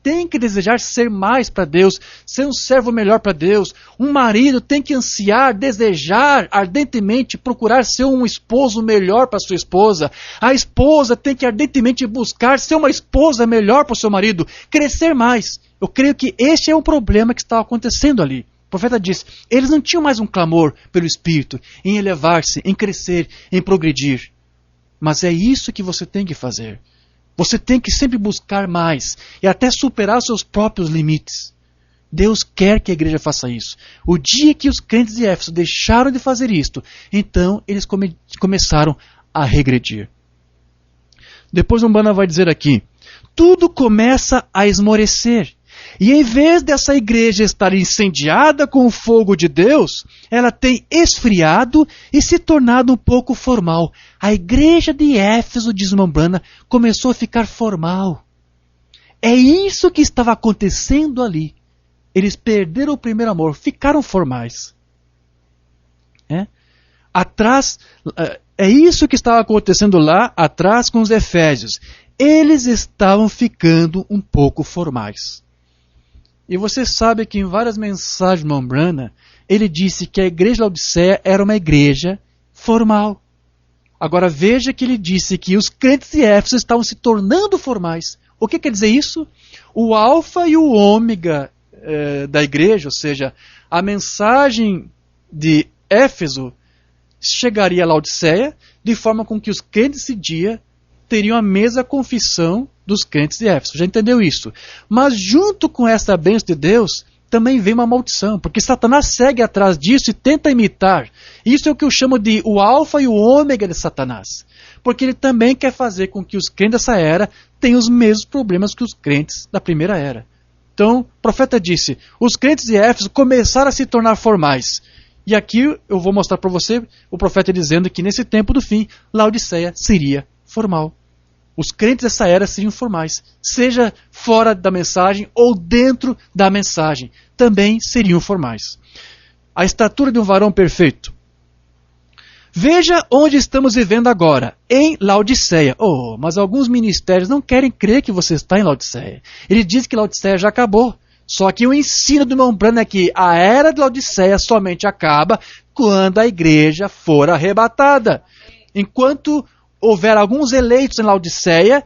[SPEAKER 1] tem que desejar ser mais para Deus, ser um servo melhor para Deus. Um marido tem que ansiar, desejar ardentemente, procurar ser um esposo melhor para sua esposa. A esposa tem que ardentemente buscar ser uma esposa melhor para o seu marido, crescer mais. Eu creio que este é um problema que estava acontecendo ali. O profeta disse, eles não tinham mais um clamor pelo Espírito, em elevar-se, em crescer, em progredir. Mas é isso que você tem que fazer. Você tem que sempre buscar mais e até superar os seus próprios limites. Deus quer que a igreja faça isso. O dia que os crentes de Éfeso deixaram de fazer isto, então eles começaram a regredir. Depois Umbanda vai dizer aqui, tudo começa a esmorecer. E em vez dessa igreja estar incendiada com o fogo de Deus, ela tem esfriado e se tornado um pouco formal. A igreja de Éfeso, diz Umbanda, começou a ficar formal. É isso que estava acontecendo ali. Eles perderam o primeiro amor, ficaram formais. É isso que estava acontecendo lá atrás com os efésios. Eles estavam ficando um pouco formais. E você sabe que em várias mensagens do irmão Branham, ele disse que a igreja de Laodiceia era uma igreja formal. Agora veja que ele disse que os crentes de Éfeso estavam se tornando formais. O que quer dizer isso? O alfa e o ômega da igreja, ou seja, a mensagem de Éfeso chegaria a Laodiceia, de forma com que os crentes desse dia teriam a mesma confissão dos crentes de Éfeso. Já entendeu isso? Mas junto com essa bênção de Deus, também vem uma maldição, porque Satanás segue atrás disso e tenta imitar. Isso é o que eu chamo de o alfa e o ômega de Satanás. Porque ele também quer fazer com que os crentes dessa era tenham os mesmos problemas que os crentes da primeira era. Então, o profeta disse, os crentes de Éfeso começaram a se tornar formais. E aqui eu vou mostrar para você o profeta dizendo que nesse tempo do fim, Laodiceia seria formal. Os crentes dessa era seriam formais, seja fora da mensagem ou dentro da mensagem, também seriam formais. A estatura de um varão perfeito. Veja onde estamos vivendo agora, em Laodiceia. Oh, mas alguns ministérios não querem crer que você está em Laodiceia. Ele diz que Laodiceia já acabou. Só que o ensino do irmão Branham é que a era de Laodiceia somente acaba quando a igreja for arrebatada. Enquanto houver alguns eleitos em Laodiceia,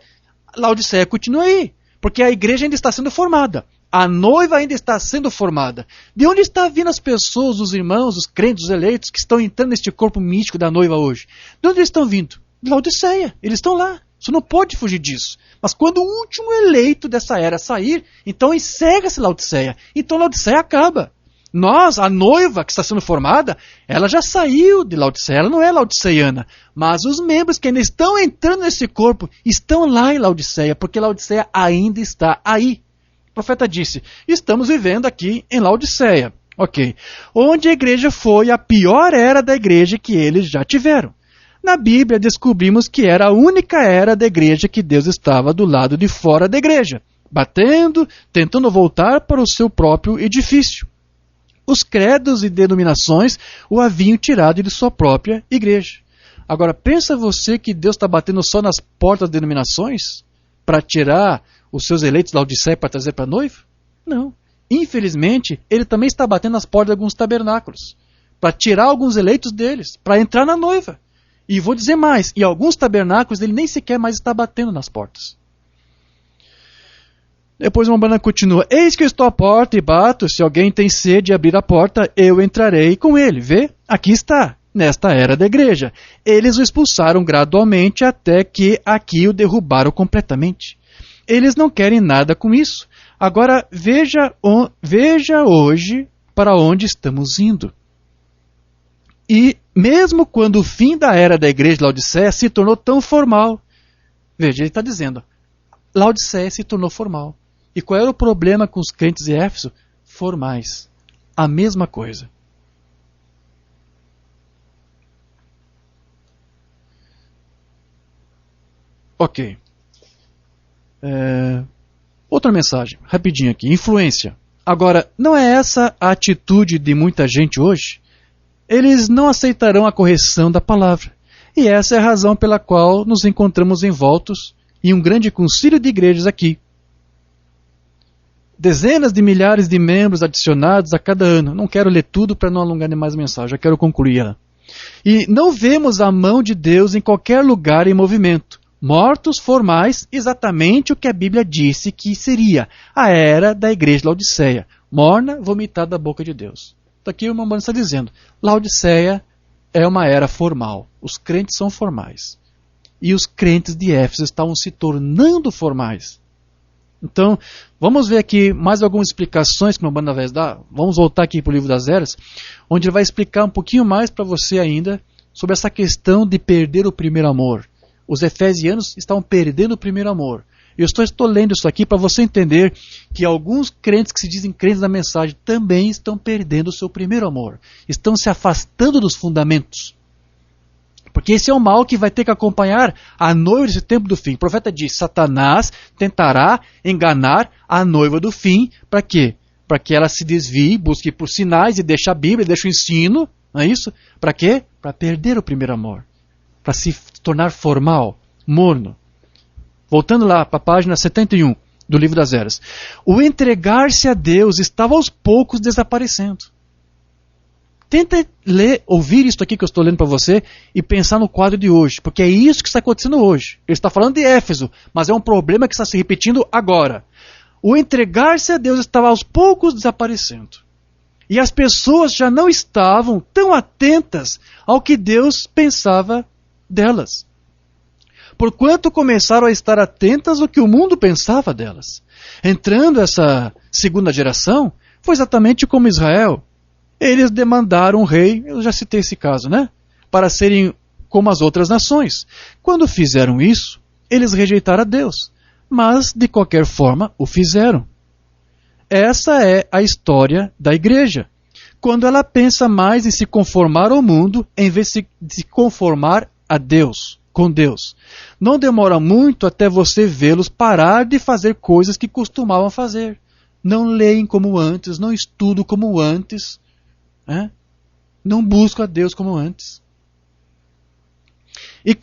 [SPEAKER 1] Laodiceia continua aí, porque a igreja ainda está sendo formada. A noiva ainda está sendo formada. De onde estão vindo as pessoas, os irmãos, os crentes, os eleitos que estão entrando neste corpo místico da noiva hoje? De onde eles estão vindo? De Laodiceia. Eles estão lá. Você não pode fugir disso. Mas quando o último eleito dessa era sair, então encerra-se Laodiceia. Então Laodiceia acaba. Nós, a noiva que está sendo formada, ela já saiu de Laodiceia, ela não é laodiceiana. Mas os membros que ainda estão entrando nesse corpo estão lá em Laodiceia, porque Laodiceia ainda está aí. O profeta disse, estamos vivendo aqui em Laodiceia. Ok. Onde a igreja foi a pior era da igreja que eles já tiveram. Na Bíblia descobrimos que era a única era da igreja que Deus estava do lado de fora da igreja, batendo, tentando voltar para o seu próprio edifício. Os credos e denominações o haviam tirado de sua própria igreja. Agora, pensa você que Deus está batendo só nas portas das denominações para tirar os seus eleitos da Laodiceia para trazer para a noiva? Não. Infelizmente, ele também está batendo nas portas de alguns tabernáculos para tirar alguns eleitos deles, para entrar na noiva. E vou dizer mais, em alguns tabernáculos ele nem sequer mais está batendo nas portas. Depois o Branham continua, eis que eu estou à porta e bato, se alguém tem sede de abrir a porta, eu entrarei com ele. Vê? Aqui está, nesta era da igreja. Eles o expulsaram gradualmente até que aqui o derrubaram completamente. Eles não querem nada com isso. Agora veja hoje para onde estamos indo. E mesmo quando o fim da era da igreja de Laodiceia se tornou tão formal. Veja, ele está dizendo, Laodiceia se tornou formal. E qual era o problema com os crentes de Éfeso? Formais. A mesma coisa. Ok. Outra mensagem, rapidinho aqui. Influência. Agora, não é essa a atitude de muita gente hoje? Eles não aceitarão a correção da palavra. E essa é a razão pela qual nos encontramos envoltos em um grande concílio de igrejas aqui. Dezenas de milhares de membros adicionados a cada ano. Não quero ler tudo para não alongar demais a mensagem, já quero concluir ela. E não vemos a mão de Deus em qualquer lugar em movimento. Mortos formais, exatamente o que a Bíblia disse que seria a era da igreja de Laodiceia. Morna, vomitada da boca de Deus. Então aqui o irmão está dizendo, Laodiceia é uma era formal. Os crentes são formais. E os crentes de Éfeso estavam se tornando formais. Então, vamos ver aqui mais algumas explicações que o irmão vai dar. Vamos voltar aqui para o livro das eras, onde ele vai explicar um pouquinho mais para você ainda sobre essa questão de perder o primeiro amor. Os efesianos estavam perdendo o primeiro amor. Eu estou lendo isso aqui para você entender que alguns crentes que se dizem crentes da mensagem também estão perdendo o seu primeiro amor. Estão se afastando dos fundamentos. Porque esse é o mal que vai ter que acompanhar a noiva desse tempo do fim. O profeta diz, Satanás tentará enganar a noiva do fim. Para quê? Para que ela se desvie, busque por sinais e deixe a Bíblia, deixe o ensino. Não é isso? Para quê? Para perder o primeiro amor. Para se tornar formal, morno. Voltando lá para a página 71. do livro das Eras. O entregar-se a Deus estava aos poucos desaparecendo. Tenta ouvir isso aqui que eu estou lendo para você e pensar no quadro de hoje, porque é isso que está acontecendo hoje. Ele está falando de Éfeso, mas é um problema que está se repetindo agora. O entregar-se a Deus estava aos poucos desaparecendo. E as pessoas já não estavam tão atentas ao que Deus pensava delas. Porquanto começaram a estar atentas ao que o mundo pensava delas. Entrando essa segunda geração, foi exatamente como Israel. Eles demandaram um rei, eu já citei esse caso, né? Para serem como as outras nações. Quando fizeram isso, eles rejeitaram a Deus. Mas, de qualquer forma, o fizeram. Essa é a história da igreja. Quando ela pensa mais em se conformar ao mundo, em vez de se conformar a Deus, com Deus. Não demora muito até você vê-los parar de fazer coisas que costumavam fazer. Não leem como antes, não estudam como antes. Não buscam a Deus como antes. E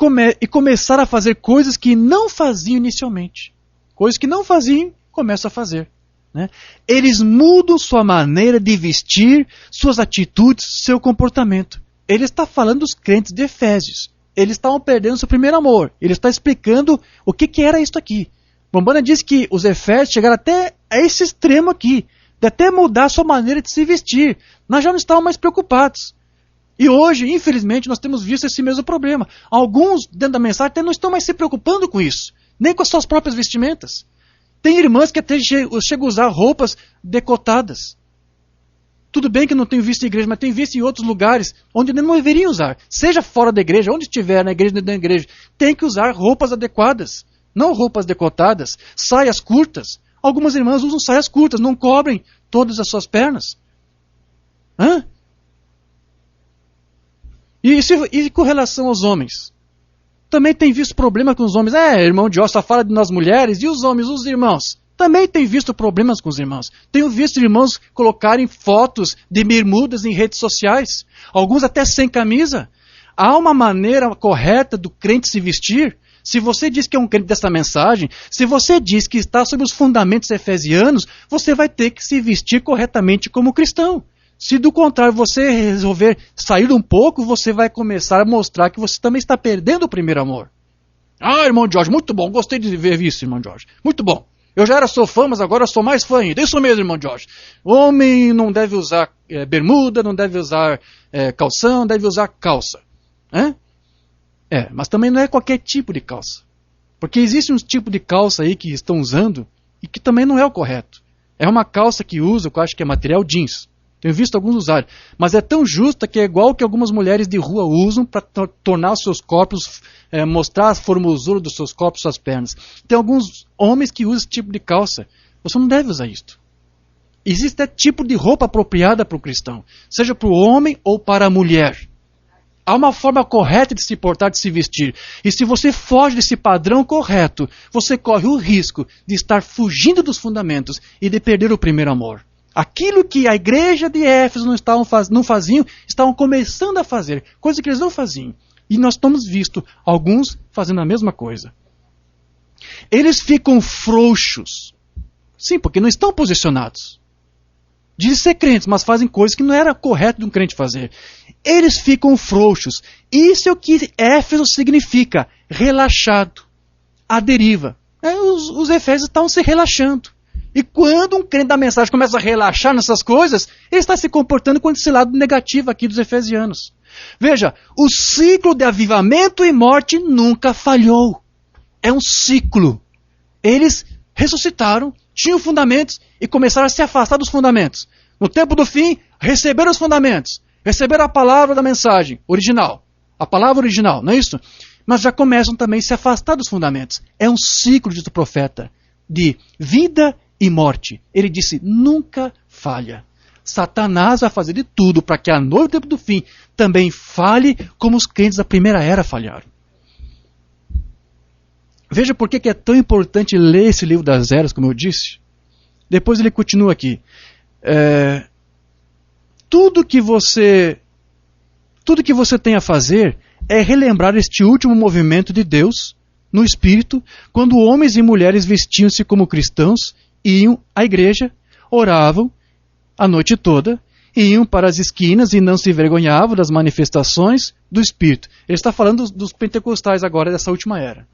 [SPEAKER 1] começar a fazer coisas que não faziam inicialmente. Coisas que não faziam, começam a fazer. Eles mudam sua maneira de vestir, suas atitudes, seu comportamento. Ele está falando dos crentes de Efésios. Eles estavam perdendo seu primeiro amor. Ele está explicando o que era isso aqui. Bombana diz que os Efésios chegaram até a esse extremo aqui, de até mudar sua maneira de se vestir. Nós já não estávamos mais preocupados. E hoje, infelizmente, nós temos visto esse mesmo problema. Alguns, dentro da mensagem, até não estão mais se preocupando com isso, nem com as suas próprias vestimentas. Tem irmãs que até chegam a usar roupas decotadas. Tudo bem que não tenho visto em igreja, mas tenho visto em outros lugares onde não deveriam usar. Seja fora da igreja, onde estiver, na igreja, dentro da igreja, tem que usar roupas adequadas. Não roupas decotadas, saias curtas. Algumas irmãs usam saias curtas, não cobrem todas as suas pernas. E com relação aos homens? Também tem visto problema com os homens. Irmão de Jó só fala de nós mulheres, e os homens, os irmãos? Também tem visto problemas com os irmãos. Tenho visto irmãos colocarem fotos de bermudas em redes sociais. Alguns até sem camisa. Há uma maneira correta do crente se vestir. Se você diz que é um crente dessa mensagem, se você diz que está sob os fundamentos efesianos, você vai ter que se vestir corretamente como cristão. Se do contrário você resolver sair um pouco, você vai começar a mostrar que você também está perdendo o primeiro amor. Irmão Jorge, muito bom, gostei de ver isso, irmão Jorge. Muito bom. Eu já era sou fã, mas agora sou mais fã ainda. Isso mesmo, irmão Jorge. Homem não deve usar bermuda, não deve usar calção, deve usar calça. Mas também não é qualquer tipo de calça. Porque existe um tipo de calça aí que estão usando e que também não é o correto. É uma calça que usa, que eu acho que é material jeans. Tenho visto alguns usarem. Mas é tão justa que é igual que algumas mulheres de rua usam para tornar os seus corpos, mostrar a formosura dos seus corpos, suas pernas. Tem alguns homens que usam esse tipo de calça. Você não deve usar isto. Existe até tipo de roupa apropriada para o cristão. Seja para o homem ou para a mulher. Há uma forma correta de se portar, de se vestir. E se você foge desse padrão correto, você corre o risco de estar fugindo dos fundamentos e de perder o primeiro amor. Aquilo que a igreja de Éfeso não faziam, estavam começando a fazer. Coisa que eles não faziam. E nós temos visto alguns fazendo a mesma coisa. Eles ficam frouxos. Sim, porque não estão posicionados. Dizem ser crentes, mas fazem coisas que não era correto de um crente fazer. Eles ficam frouxos. Isso é o que Éfeso significa. Relaxado. A deriva. Os Efésios estavam se relaxando. E quando um crente da mensagem começa a relaxar nessas coisas, ele está se comportando com esse lado negativo aqui dos efesianos. Veja, o ciclo de avivamento e morte nunca falhou. É um ciclo. Eles ressuscitaram, tinham fundamentos e começaram a se afastar dos fundamentos. No tempo do fim, receberam os fundamentos. Receberam a palavra da mensagem original. A palavra original, não é isso? Mas já começam também a se afastar dos fundamentos. É um ciclo, diz o profeta, de vida e morte. Ele disse, nunca falha. Satanás vai fazer de tudo para que a noiva do tempo do fim também falhe como os crentes da primeira era falharam. Veja por que é tão importante ler esse livro das eras, como eu disse. Depois ele continua aqui. Tudo que você tem a fazer é relembrar este último movimento de Deus no Espírito, quando homens e mulheres vestiam-se como cristãos, iam à igreja, oravam a noite toda, iam para as esquinas e não se envergonhavam das manifestações do Espírito. Ele está falando dos pentecostais agora, dessa última era.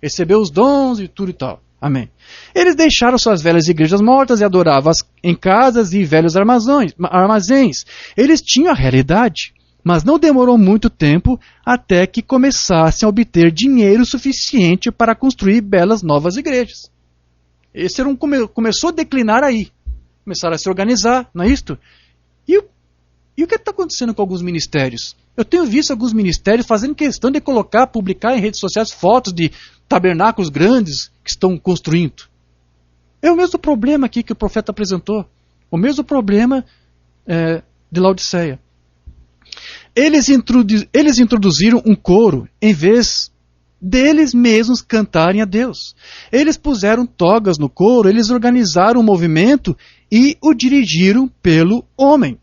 [SPEAKER 1] Recebeu os dons e tudo e tal. Amém. Eles deixaram suas velhas igrejas mortas e adoravam em casas e velhos armazéns. Eles tinham a realidade, mas não demorou muito tempo até que começassem a obter dinheiro suficiente para construir belas novas igrejas. Esse era começou a declinar aí. Começaram a se organizar, não é isto? E o que está acontecendo com alguns ministérios? Eu tenho visto alguns ministérios fazendo questão de publicar em redes sociais fotos de tabernáculos grandes que estão construindo. É o mesmo problema aqui que o profeta apresentou. O mesmo problema de Laodiceia. Eles introduziram um coro em vez deles mesmos cantarem a Deus. Eles puseram togas no coro, eles organizaram o movimento e o dirigiram pelo homem.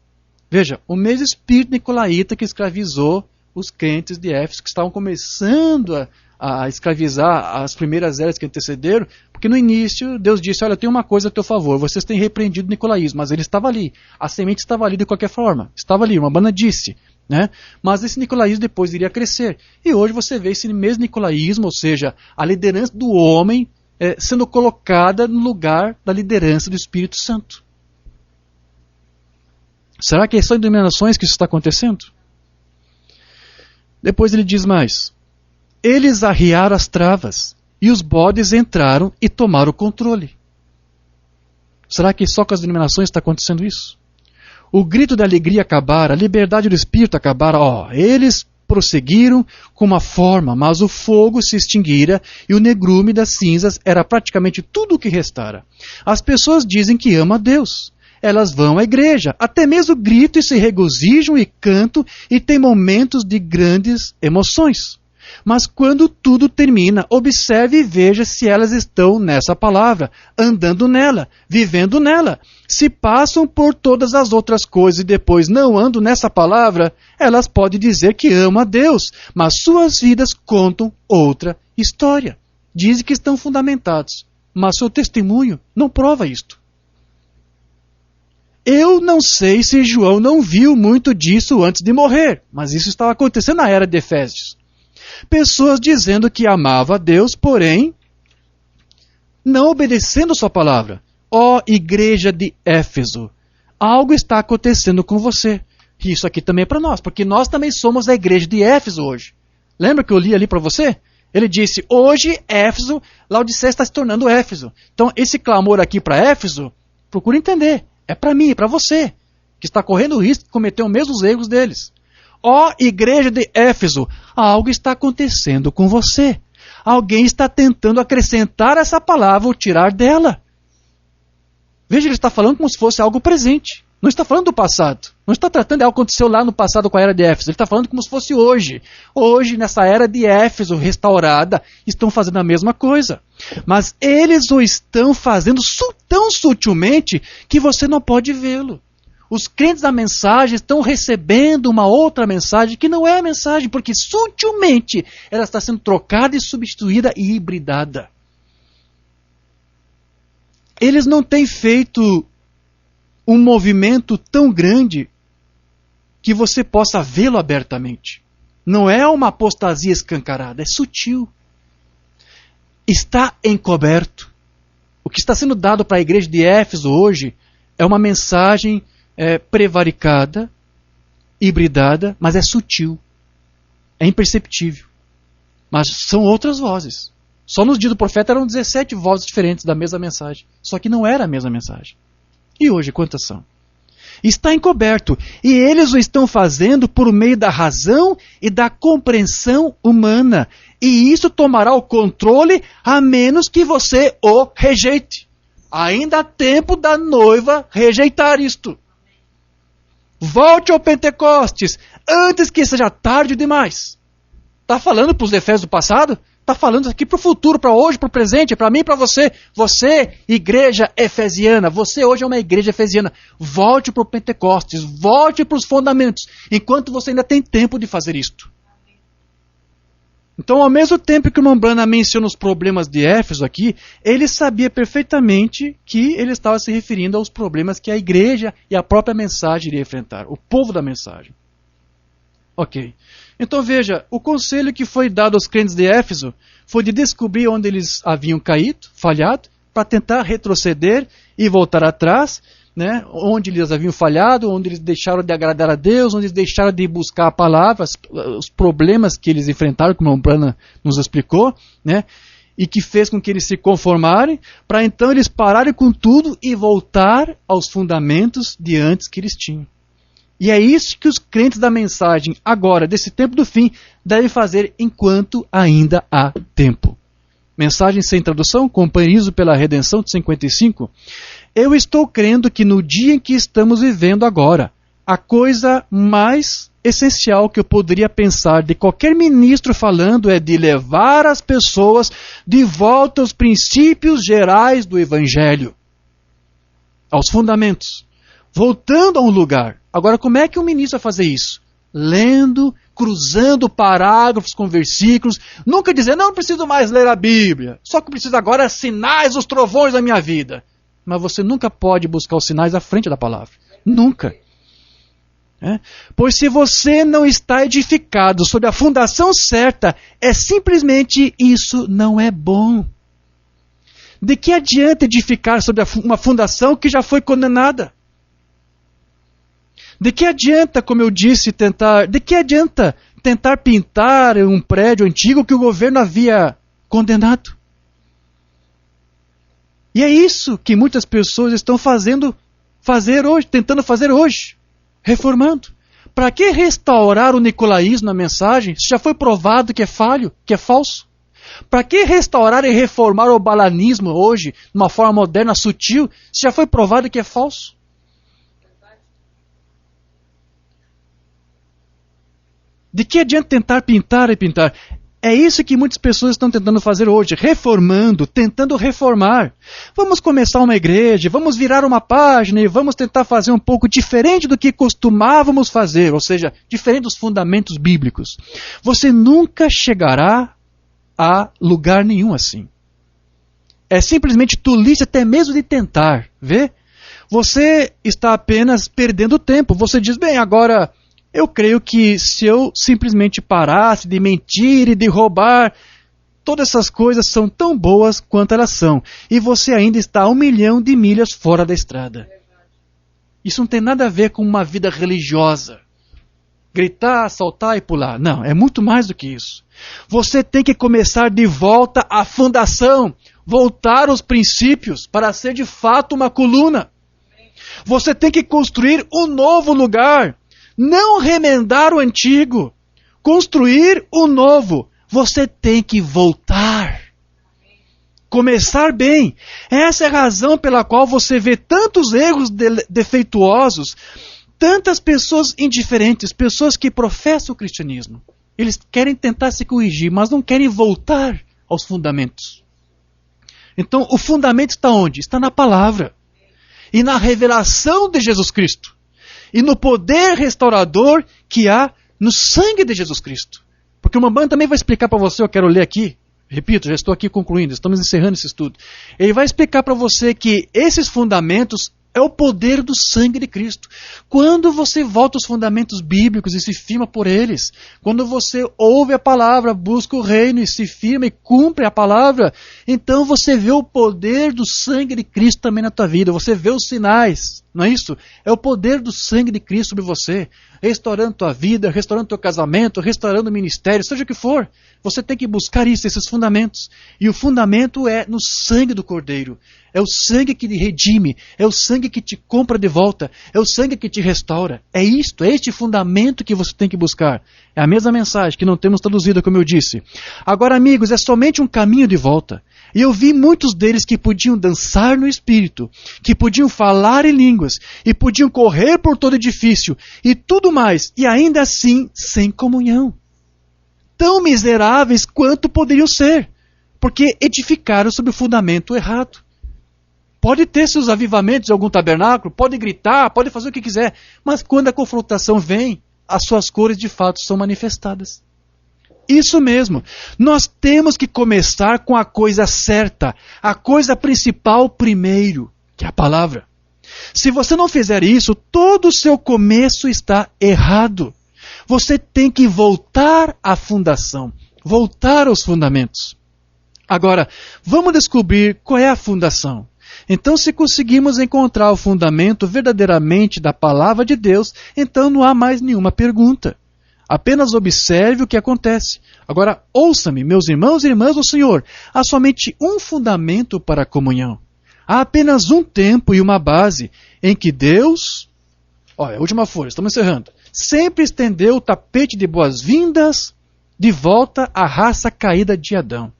[SPEAKER 1] Veja, o mesmo espírito nicolaíta que escravizou os crentes de Éfeso, que estavam começando a escravizar as primeiras eras que antecederam, porque no início Deus disse, olha, eu tenho uma coisa a teu favor, vocês têm repreendido o nicolaísmo, mas ele estava ali, a semente estava ali de qualquer forma, estava ali, uma banadice, né? Mas esse nicolaísmo depois iria crescer, e hoje você vê esse mesmo nicolaísmo, ou seja, a liderança do homem sendo colocada no lugar da liderança do Espírito Santo. Será que é só em denominações que isso está acontecendo? Depois ele diz mais, eles arriaram as travas, e os bodes entraram e tomaram o controle. Será que só com as denominações está acontecendo isso? O grito da alegria acabara, a liberdade do Espírito acabara. Eles prosseguiram com uma forma, mas o fogo se extinguira e o negrume das cinzas era praticamente tudo o que restara. As pessoas dizem que amam a Deus. Elas vão à igreja, até mesmo gritam e se regozijam e cantam e têm momentos de grandes emoções. Mas quando tudo termina, observe e veja se elas estão nessa palavra, andando nela, vivendo nela. Se passam por todas as outras coisas e depois não andam nessa palavra, elas podem dizer que amam a Deus, mas suas vidas contam outra história. Dizem que estão fundamentados, mas seu testemunho não prova isto. Eu não sei se João não viu muito disso antes de morrer, mas isso estava acontecendo na era de Efésios. Pessoas dizendo que amava a Deus, porém, não obedecendo sua palavra. Igreja de Éfeso, algo está acontecendo com você. E isso aqui também é para nós, porque nós também somos a igreja de Éfeso hoje. Lembra que eu li ali para você? Ele disse, hoje Éfeso, Laodiceia está se tornando Éfeso. Então esse clamor aqui para Éfeso, procura entender, é para mim, é para você, que está correndo o risco de cometer os mesmos erros deles. Igreja de Éfeso, algo está acontecendo com você. Alguém está tentando acrescentar essa palavra ou tirar dela. Veja, ele está falando como se fosse algo presente. Não está falando do passado. Não está tratando de algo que aconteceu lá no passado com a era de Éfeso. Ele está falando como se fosse hoje. Hoje, nessa era de Éfeso restaurada, estão fazendo a mesma coisa. Mas eles o estão fazendo tão sutilmente que você não pode vê-lo. Os crentes da mensagem estão recebendo uma outra mensagem que não é a mensagem, porque sutilmente ela está sendo trocada e substituída e hibridada. Eles não têm feito um movimento tão grande que você possa vê-lo abertamente. Não é uma apostasia escancarada, é sutil. Está encoberto. O que está sendo dado para a igreja de Éfeso hoje é uma mensagem prevaricada, hibridada, mas é sutil. É imperceptível. Mas são outras vozes. Só nos dias do profeta eram 17 vozes diferentes da mesma mensagem. Só que não era a mesma mensagem. E hoje, quantas são? Está encoberto. E eles o estão fazendo por meio da razão e da compreensão humana. E isso tomará o controle a menos que você o rejeite. Ainda há tempo da noiva rejeitar isto. Volte ao Pentecostes antes que seja tarde demais. Está falando para os Efésios do passado? Está falando aqui para o futuro, para hoje, para o presente, para mim e para você. Você, igreja efesiana, você hoje é uma igreja efesiana. Volte para o Pentecostes, volte para os fundamentos, enquanto você ainda tem tempo de fazer isto. Então, ao mesmo tempo que o irmão Branham menciona os problemas de Éfeso aqui, ele sabia perfeitamente que ele estava se referindo aos problemas que a igreja e a própria mensagem iria enfrentar, o povo da mensagem. Ok. Então veja, o conselho que foi dado aos crentes de Éfeso foi de descobrir onde eles haviam caído, falhado, para tentar retroceder e voltar atrás, né, onde eles haviam falhado, onde eles deixaram de agradar a Deus, onde eles deixaram de buscar a palavra, os problemas que eles enfrentaram, como o Branham nos explicou, né, e que fez com que eles se conformarem, para então eles pararem com tudo e voltar aos fundamentos de antes que eles tinham. E é isso que os crentes da mensagem, agora, desse tempo do fim, devem fazer enquanto ainda há tempo. Mensagem sem tradução, companheirismo pela redenção de 55. Eu estou crendo que no dia em que estamos vivendo agora, a coisa mais essencial que eu poderia pensar de qualquer ministro falando é de levar as pessoas de volta aos princípios gerais do Evangelho, aos fundamentos, voltando a um lugar. Agora, como é que um ministro vai fazer isso? Lendo, cruzando parágrafos com versículos, nunca dizendo, não preciso mais ler a Bíblia, só que preciso agora sinais, os trovões da minha vida. Mas você nunca pode buscar os sinais à frente da palavra. Nunca. Pois se você não está edificado sobre a fundação certa, simplesmente isso não é bom. De que adianta edificar sobre uma fundação que já foi condenada? De que adianta, como eu disse, tentar pintar um prédio antigo que o governo havia condenado? E é isso que muitas pessoas estão tentando fazer hoje, reformando. Para que restaurar o nicolaísmo na mensagem, se já foi provado que é falho, que é falso? Para que restaurar e reformar o balanismo hoje, de uma forma moderna, sutil, se já foi provado que é falso? De que adianta tentar pintar e pintar? É isso que muitas pessoas estão tentando fazer hoje, reformando, tentando reformar. Vamos começar uma igreja, vamos virar uma página e vamos tentar fazer um pouco diferente do que costumávamos fazer, ou seja, diferente dos fundamentos bíblicos. Você nunca chegará a lugar nenhum assim. É simplesmente tolice até mesmo de tentar, vê? Você está apenas perdendo tempo. Você diz, bem, agora eu creio que se eu simplesmente parasse de mentir e de roubar, todas essas coisas são tão boas quanto elas são. E você ainda está a 1 milhão de milhas fora da estrada. Isso não tem nada a ver com uma vida religiosa. Gritar, saltar e pular. Não, é muito mais do que isso. Você tem que começar de volta à fundação. Voltar aos princípios para ser de fato uma coluna. Você tem que construir um novo lugar. Não remendar o antigo. Construir o novo. Você tem que voltar. Começar bem. Essa é a razão pela qual você vê tantos erros defeituosos, tantas pessoas indiferentes, pessoas que professam o cristianismo. Eles querem tentar se corrigir, mas não querem voltar aos fundamentos. Então, o fundamento está onde? Está na palavra. E na revelação de Jesus Cristo. E no poder restaurador que há no sangue de Jesus Cristo. Porque o Mambana também vai explicar para você, eu quero ler aqui, repito, já estou aqui concluindo, estamos encerrando esse estudo. Ele vai explicar para você que esses fundamentos é o poder do sangue de Cristo. Quando você volta aos fundamentos bíblicos e se firma por eles, quando você ouve a palavra, busca o reino e se firma e cumpre a palavra, então você vê o poder do sangue de Cristo também na tua vida, você vê os sinais, não é isso? É o poder do sangue de Cristo sobre você, restaurando tua vida, restaurando teu casamento, restaurando o ministério, seja o que for. Você tem que buscar isso, esses fundamentos. E o fundamento é no sangue do Cordeiro. É o sangue que te redime, é o sangue que te compra de volta, é o sangue que te restaura. É isto, é este fundamento que você tem que buscar. É a mesma mensagem que não temos traduzida, como eu disse. Agora, amigos, é somente um caminho de volta. E eu vi muitos deles que podiam dançar no Espírito, que podiam falar em línguas, e podiam correr por todo edifício, e tudo mais, e ainda assim sem comunhão. Tão miseráveis quanto poderiam ser, porque edificaram sobre o fundamento errado. Pode ter seus avivamentos em algum tabernáculo, pode gritar, pode fazer o que quiser, mas quando a confrontação vem, as suas cores de fato são manifestadas. Isso mesmo. Nós temos que começar com a coisa certa, a coisa principal primeiro, que é a palavra. Se você não fizer isso, todo o seu começo está errado. Você tem que voltar à fundação, voltar aos fundamentos. Agora, vamos descobrir qual é a fundação. Então, se conseguimos encontrar o fundamento verdadeiramente da palavra de Deus, então não há mais nenhuma pergunta. Apenas observe o que acontece. Agora, ouça-me, meus irmãos e irmãs do Senhor. Há somente um fundamento para a comunhão. Há apenas um tempo e uma base em que Deus, olha, última folha, estamos encerrando, sempre estendeu o tapete de boas-vindas de volta à raça caída de Adão.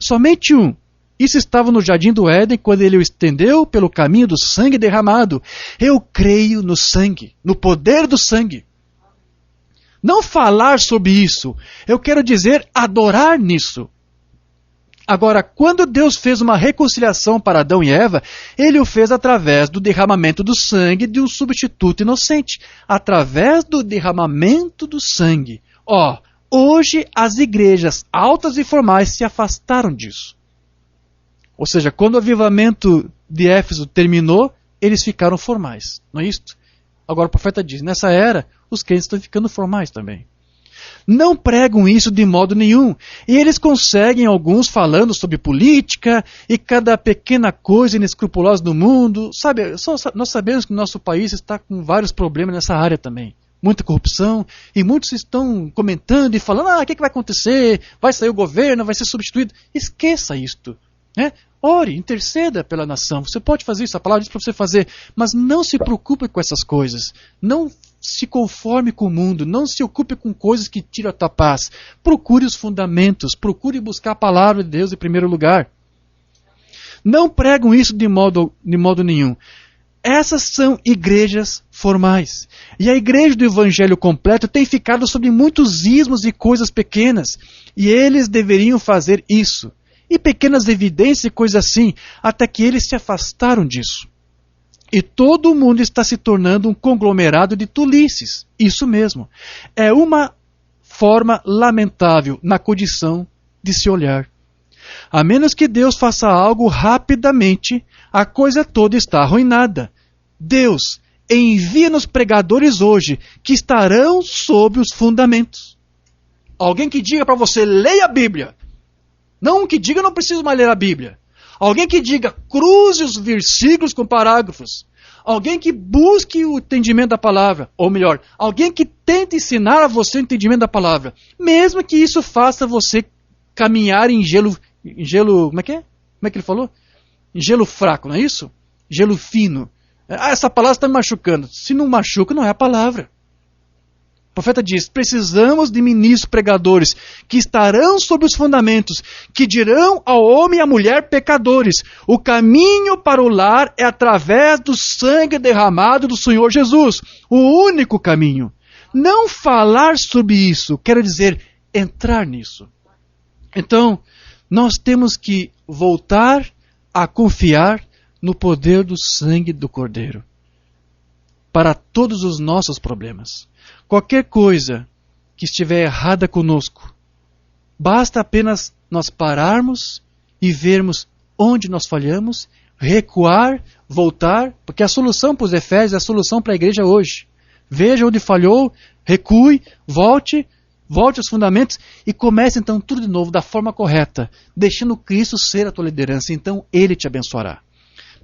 [SPEAKER 1] Somente um. Isso estava no Jardim do Éden, quando ele o estendeu pelo caminho do sangue derramado. Eu creio no sangue, no poder do sangue. Não falar sobre isso, eu quero dizer adorar nisso. Agora, quando Deus fez uma reconciliação para Adão e Eva, Ele o fez através do derramamento do sangue de um substituto inocente. Através do derramamento do sangue. Hoje as igrejas altas e formais se afastaram disso. Ou seja, quando o avivamento de Éfeso terminou, eles ficaram formais. Não é isto? Agora o profeta diz, nessa era, os crentes estão ficando formais também. Não pregam isso de modo nenhum. E eles conseguem, alguns falando sobre política e cada pequena coisa inescrupulosa do mundo. Sabe, nós sabemos que o nosso país está com vários problemas nessa área também. Muita corrupção, e muitos estão comentando e falando, o que vai acontecer? Vai sair o governo, vai ser substituído. Esqueça isto. Né? Ore, interceda pela nação. Você pode fazer isso, a palavra diz para você fazer. Mas não se preocupe com essas coisas. Não se conforme com o mundo. Não se ocupe com coisas que tiram a tua paz. Procure os fundamentos. Procure buscar a palavra de Deus em primeiro lugar. Não pregam isso de modo nenhum. Essas são igrejas formais. E a igreja do evangelho completo tem ficado sobre muitos ismos e coisas pequenas. E eles deveriam fazer isso. E pequenas evidências e coisas assim, até que eles se afastaram disso. E todo mundo está se tornando um conglomerado de tolices. Isso mesmo. É uma forma lamentável na condição de se olhar. A menos que Deus faça algo rapidamente, a coisa toda está arruinada. Deus, envia-nos pregadores hoje que estarão sobre os fundamentos. Alguém que diga para você, leia a Bíblia. Não que diga, não preciso mais ler a Bíblia. Alguém que diga, cruze os versículos com parágrafos. Alguém que busque o entendimento da palavra. Ou melhor, alguém que tente ensinar a você o entendimento da palavra. Mesmo que isso faça você caminhar em gelo, como é que é? Como é que ele falou? Em gelo fraco, não é isso? Gelo fino. Essa palavra está me machucando. Se não machuca, não é a palavra. O profeta diz, precisamos de ministros pregadores que estarão sobre os fundamentos, que dirão ao homem e à mulher pecadores, o caminho para o lar é através do sangue derramado do Senhor Jesus, o único caminho. Não falar sobre isso, quero dizer, entrar nisso. Então, nós temos que voltar a confiar no poder do sangue do Cordeiro para todos os nossos problemas. Qualquer coisa que estiver errada conosco, basta apenas nós pararmos e vermos onde nós falhamos, recuar, voltar, porque a solução para os Efésios é a solução para a igreja hoje. Veja onde falhou, recue, volte aos fundamentos e comece então tudo de novo da forma correta, deixando Cristo ser a tua liderança, então Ele te abençoará.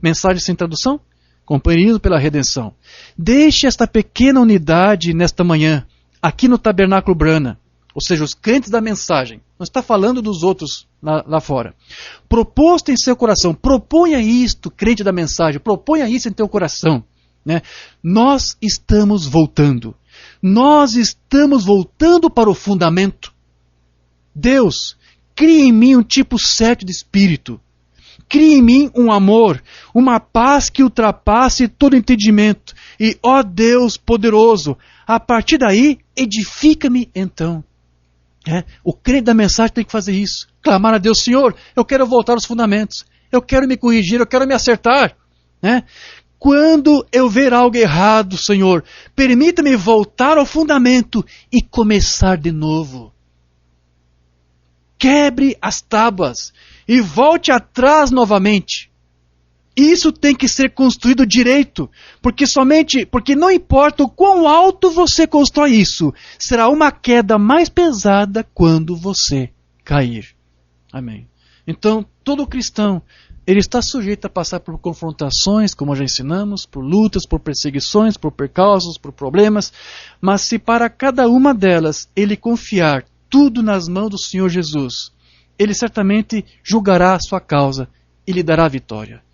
[SPEAKER 1] Mensagem sem tradução? Companheirismo pela redenção. Deixe esta pequena unidade nesta manhã, aqui no Tabernáculo Brana, ou seja, os crentes da mensagem. Não está falando dos outros lá fora. Proposto em seu coração, proponha isto, crente da mensagem, proponha isso em teu coração. Né? Nós estamos voltando. Nós estamos voltando para o fundamento. Deus, cria em mim um tipo certo de espírito. Cria em mim um amor, uma paz que ultrapasse todo entendimento. E, ó Deus poderoso, a partir daí, edifica-me então. O crente da mensagem tem que fazer isso. Clamar a Deus, Senhor, eu quero voltar aos fundamentos. Eu quero me corrigir, eu quero me acertar. Quando eu ver algo errado, Senhor, permita-me voltar ao fundamento e começar de novo. quebre as tábuas e volte atrás novamente. Isso tem que ser construído direito, porque não importa o quão alto você constrói isso, será uma queda mais pesada quando você cair. Amém. Então, todo cristão, ele está sujeito a passar por confrontações, como já ensinamos, por lutas, por perseguições, por percalços, por problemas, mas se para cada uma delas ele confiar tudo nas mãos do Senhor Jesus, ele certamente julgará a sua causa e lhe dará a vitória.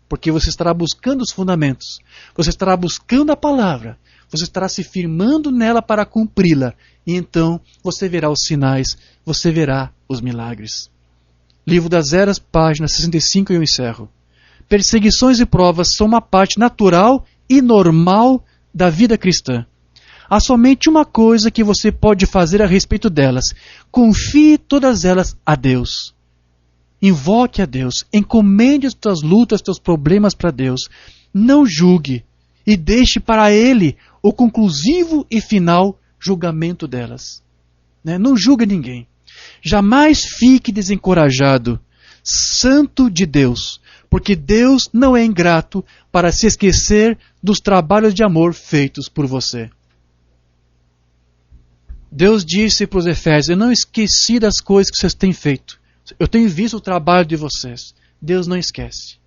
[SPEAKER 1] Porque você estará buscando os fundamentos, você estará buscando a palavra, você estará se firmando nela para cumpri-la, e então você verá os sinais, você verá os milagres. Livro das Eras, página 65, e eu encerro. Perseguições e provas são uma parte natural e normal da vida cristã. Há somente uma coisa que você pode fazer a respeito delas: confie todas elas a Deus. Invoque a Deus, encomende as tuas lutas, os teus problemas para Deus. Não julgue e deixe para Ele o conclusivo e final julgamento delas. Não julgue ninguém. Jamais fique desencorajado, santo de Deus, porque Deus não é ingrato para se esquecer dos trabalhos de amor feitos por você. Deus disse para os Efésios: eu não esqueci das coisas que vocês têm feito. Eu tenho visto o trabalho de vocês. Deus não esquece.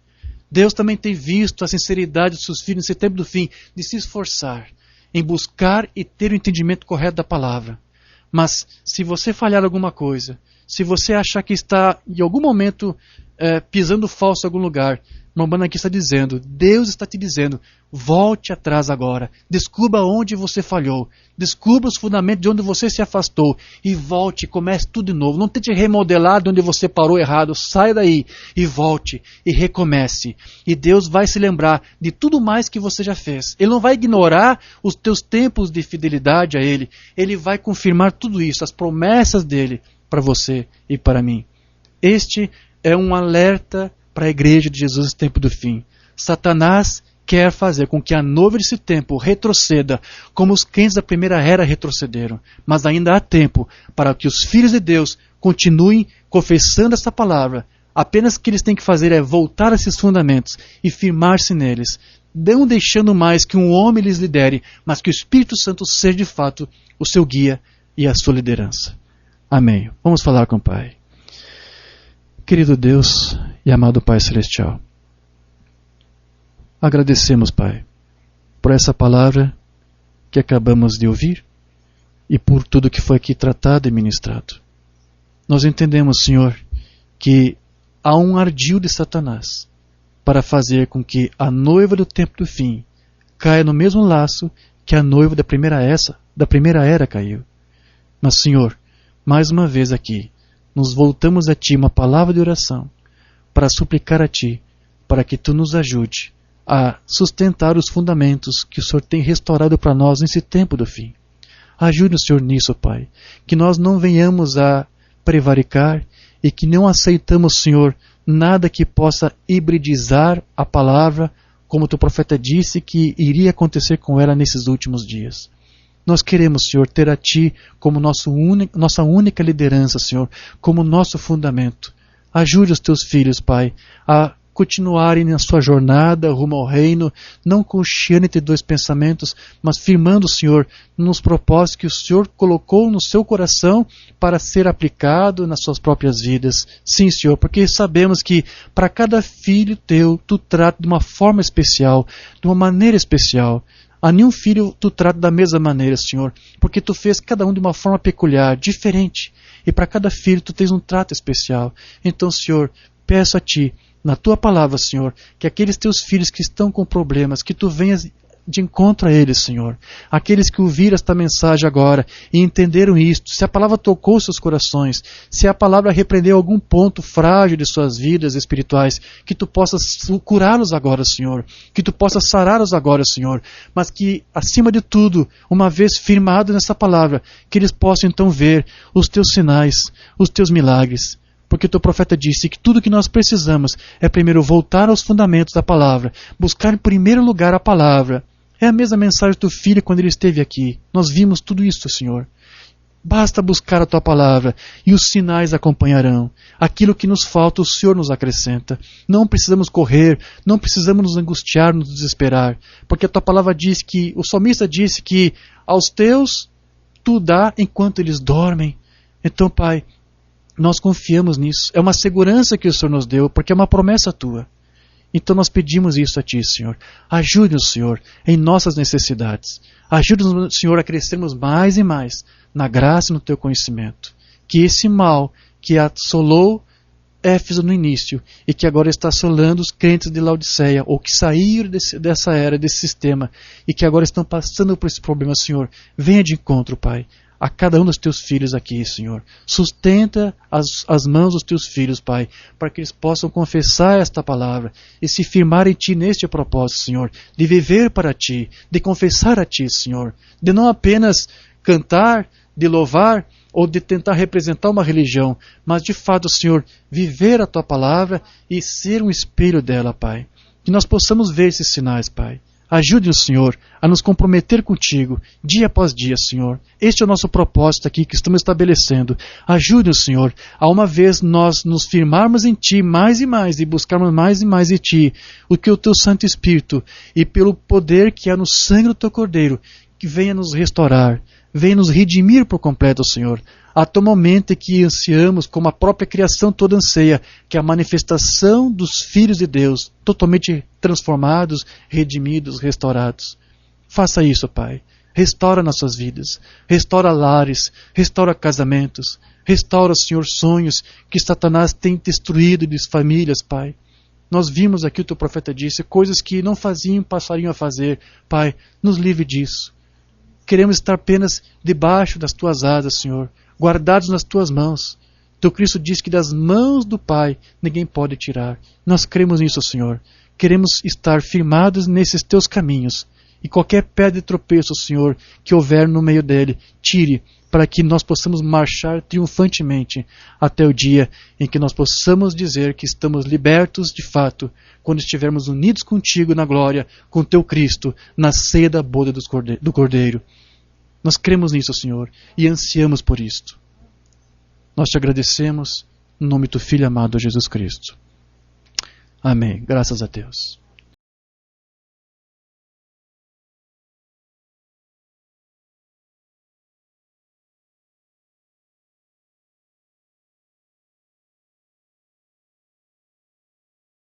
[SPEAKER 1] Deus também tem visto a sinceridade dos seus filhos nesse tempo do fim, de se esforçar em buscar e ter o entendimento correto da palavra. Mas se você falhar alguma coisa, se você achar que está em algum momento pisando falso em algum lugar, Mamãe aqui está dizendo, Deus está te dizendo: volte atrás agora, descubra onde você falhou, descubra os fundamentos de onde você se afastou e volte, comece tudo de novo. Não tente remodelar de onde você parou errado, saia daí e volte e recomece. E Deus vai se lembrar de tudo mais que você já fez. Ele não vai ignorar os teus tempos de fidelidade a Ele. Ele vai confirmar tudo isso, as promessas dele para você e para mim. Este é um alerta para a igreja de Jesus no tempo do fim. Satanás quer fazer com que a noiva desse tempo retroceda, como os crentes da primeira era retrocederam. Mas ainda há tempo para que os filhos de Deus continuem confessando essa palavra. Apenas o que eles têm que fazer é voltar a esses fundamentos e firmar-se neles, não deixando mais que um homem lhes lidere, mas que o Espírito Santo seja de fato o seu guia e a sua liderança. Amém. Vamos falar com o Pai. Querido Deus e amado Pai Celestial, agradecemos, Pai, por essa palavra que acabamos de ouvir e por tudo que foi aqui tratado e ministrado. Nós entendemos, Senhor, que há um ardil de Satanás para fazer com que a noiva do tempo do fim caia no mesmo laço que a noiva da primeira era caiu. Mas, Senhor, mais uma vez aqui, nos voltamos a Ti, uma palavra de oração, para suplicar a Ti, para que Tu nos ajude a sustentar os fundamentos que o Senhor tem restaurado para nós nesse tempo do fim. Ajude o Senhor nisso, Pai, que nós não venhamos a prevaricar e que não aceitamos, Senhor, nada que possa hibridizar a palavra, como o Teu profeta disse que iria acontecer com ela nesses últimos dias. Nós queremos, Senhor, ter a Ti como nossa única liderança, Senhor, como nosso fundamento. Ajude os Teus filhos, Pai, a continuarem na sua jornada rumo ao reino, não cocheando entre dois pensamentos, mas firmando, Senhor, nos propósitos que o Senhor colocou no seu coração para ser aplicado nas suas próprias vidas. Sim, Senhor, porque sabemos que para cada filho Teu, Tu trata de uma forma especial, de uma maneira especial. A nenhum filho Tu trata da mesma maneira, Senhor, porque Tu fez cada um de uma forma peculiar, diferente. E para cada filho Tu tens um trato especial. Então, Senhor, peço a Ti, na Tua palavra, Senhor, que aqueles Teus filhos que estão com problemas, que Tu venhas de encontro a eles, Senhor. Aqueles que ouviram esta mensagem agora e entenderam isto, se a palavra tocou seus corações, se a palavra repreendeu algum ponto frágil de suas vidas espirituais, que Tu possas curá-los agora, Senhor. Que Tu possas sará-los agora, Senhor. Mas que, acima de tudo, uma vez firmados nessa palavra, que eles possam então ver os Teus sinais, os Teus milagres. Porque o Teu profeta disse que tudo que nós precisamos é primeiro voltar aos fundamentos da palavra, buscar em primeiro lugar a palavra. É a mesma mensagem do Filho quando ele esteve aqui. Nós vimos tudo isso, Senhor. Basta buscar a Tua palavra e os sinais acompanharão. Aquilo que nos falta, o Senhor nos acrescenta. Não precisamos correr, não precisamos nos angustiar, nos desesperar, porque a Tua palavra diz que, o salmista disse que aos Teus Tu dá enquanto eles dormem. Então, Pai, nós confiamos nisso. É uma segurança que o Senhor nos deu, porque é uma promessa Tua. Então nós pedimos isso a Ti, Senhor. Ajude-nos, Senhor, em nossas necessidades. Ajude-nos, Senhor, a crescermos mais e mais na graça e no Teu conhecimento. Que esse mal que assolou Éfeso no início e que agora está assolando os crentes de Laodiceia, ou que saíram dessa era, desse sistema, e que agora estão passando por esse problema, Senhor, venha de encontro, Pai, a cada um dos Teus filhos aqui, Senhor. Sustenta as mãos dos Teus filhos, Pai, para que eles possam confessar esta palavra e se firmar em Ti neste propósito, Senhor, de viver para Ti, de confessar a Ti, Senhor, de não apenas cantar, de louvar ou de tentar representar uma religião, mas de fato, Senhor, viver a Tua palavra e ser um espelho dela, Pai. Que nós possamos ver esses sinais, Pai. Ajude-nos, Senhor, a nos comprometer contigo, dia após dia, Senhor. Este é o nosso propósito aqui que estamos estabelecendo. Ajude-nos, Senhor, a uma vez nós nos firmarmos em Ti mais e mais, e buscarmos mais e mais em Ti, o que o Teu Santo Espírito, e pelo poder que há no sangue do Teu Cordeiro, que venha nos restaurar, venha nos redimir por completo, Senhor. Até o momento em que ansiamos, como a própria criação toda anseia, que é a manifestação dos filhos de Deus, totalmente transformados, redimidos, restaurados. Faça isso, Pai. Restaura nossas vidas, restaura lares, restaura casamentos, restaura, Senhor, sonhos que Satanás tem destruído de famílias, Pai. Nós vimos aqui, o Teu profeta disse, coisas que não faziam, passariam a fazer. Pai, nos livre disso. Queremos estar apenas debaixo das Tuas asas, Senhor, guardados nas Tuas mãos. Teu Cristo diz que das mãos do Pai ninguém pode tirar. Nós cremos nisso, Senhor. Queremos estar firmados nesses Teus caminhos. E qualquer pedra de tropeço, Senhor, que houver no meio dele, tire, para que nós possamos marchar triunfantemente até o dia em que nós possamos dizer que estamos libertos de fato, quando estivermos unidos contigo na glória, com Teu Cristo, na ceia da boda do Cordeiro. Nós cremos nisso, Senhor, e ansiamos por isto. Nós Te agradecemos, em nome do Filho amado Jesus Cristo. Amém. Graças a Deus.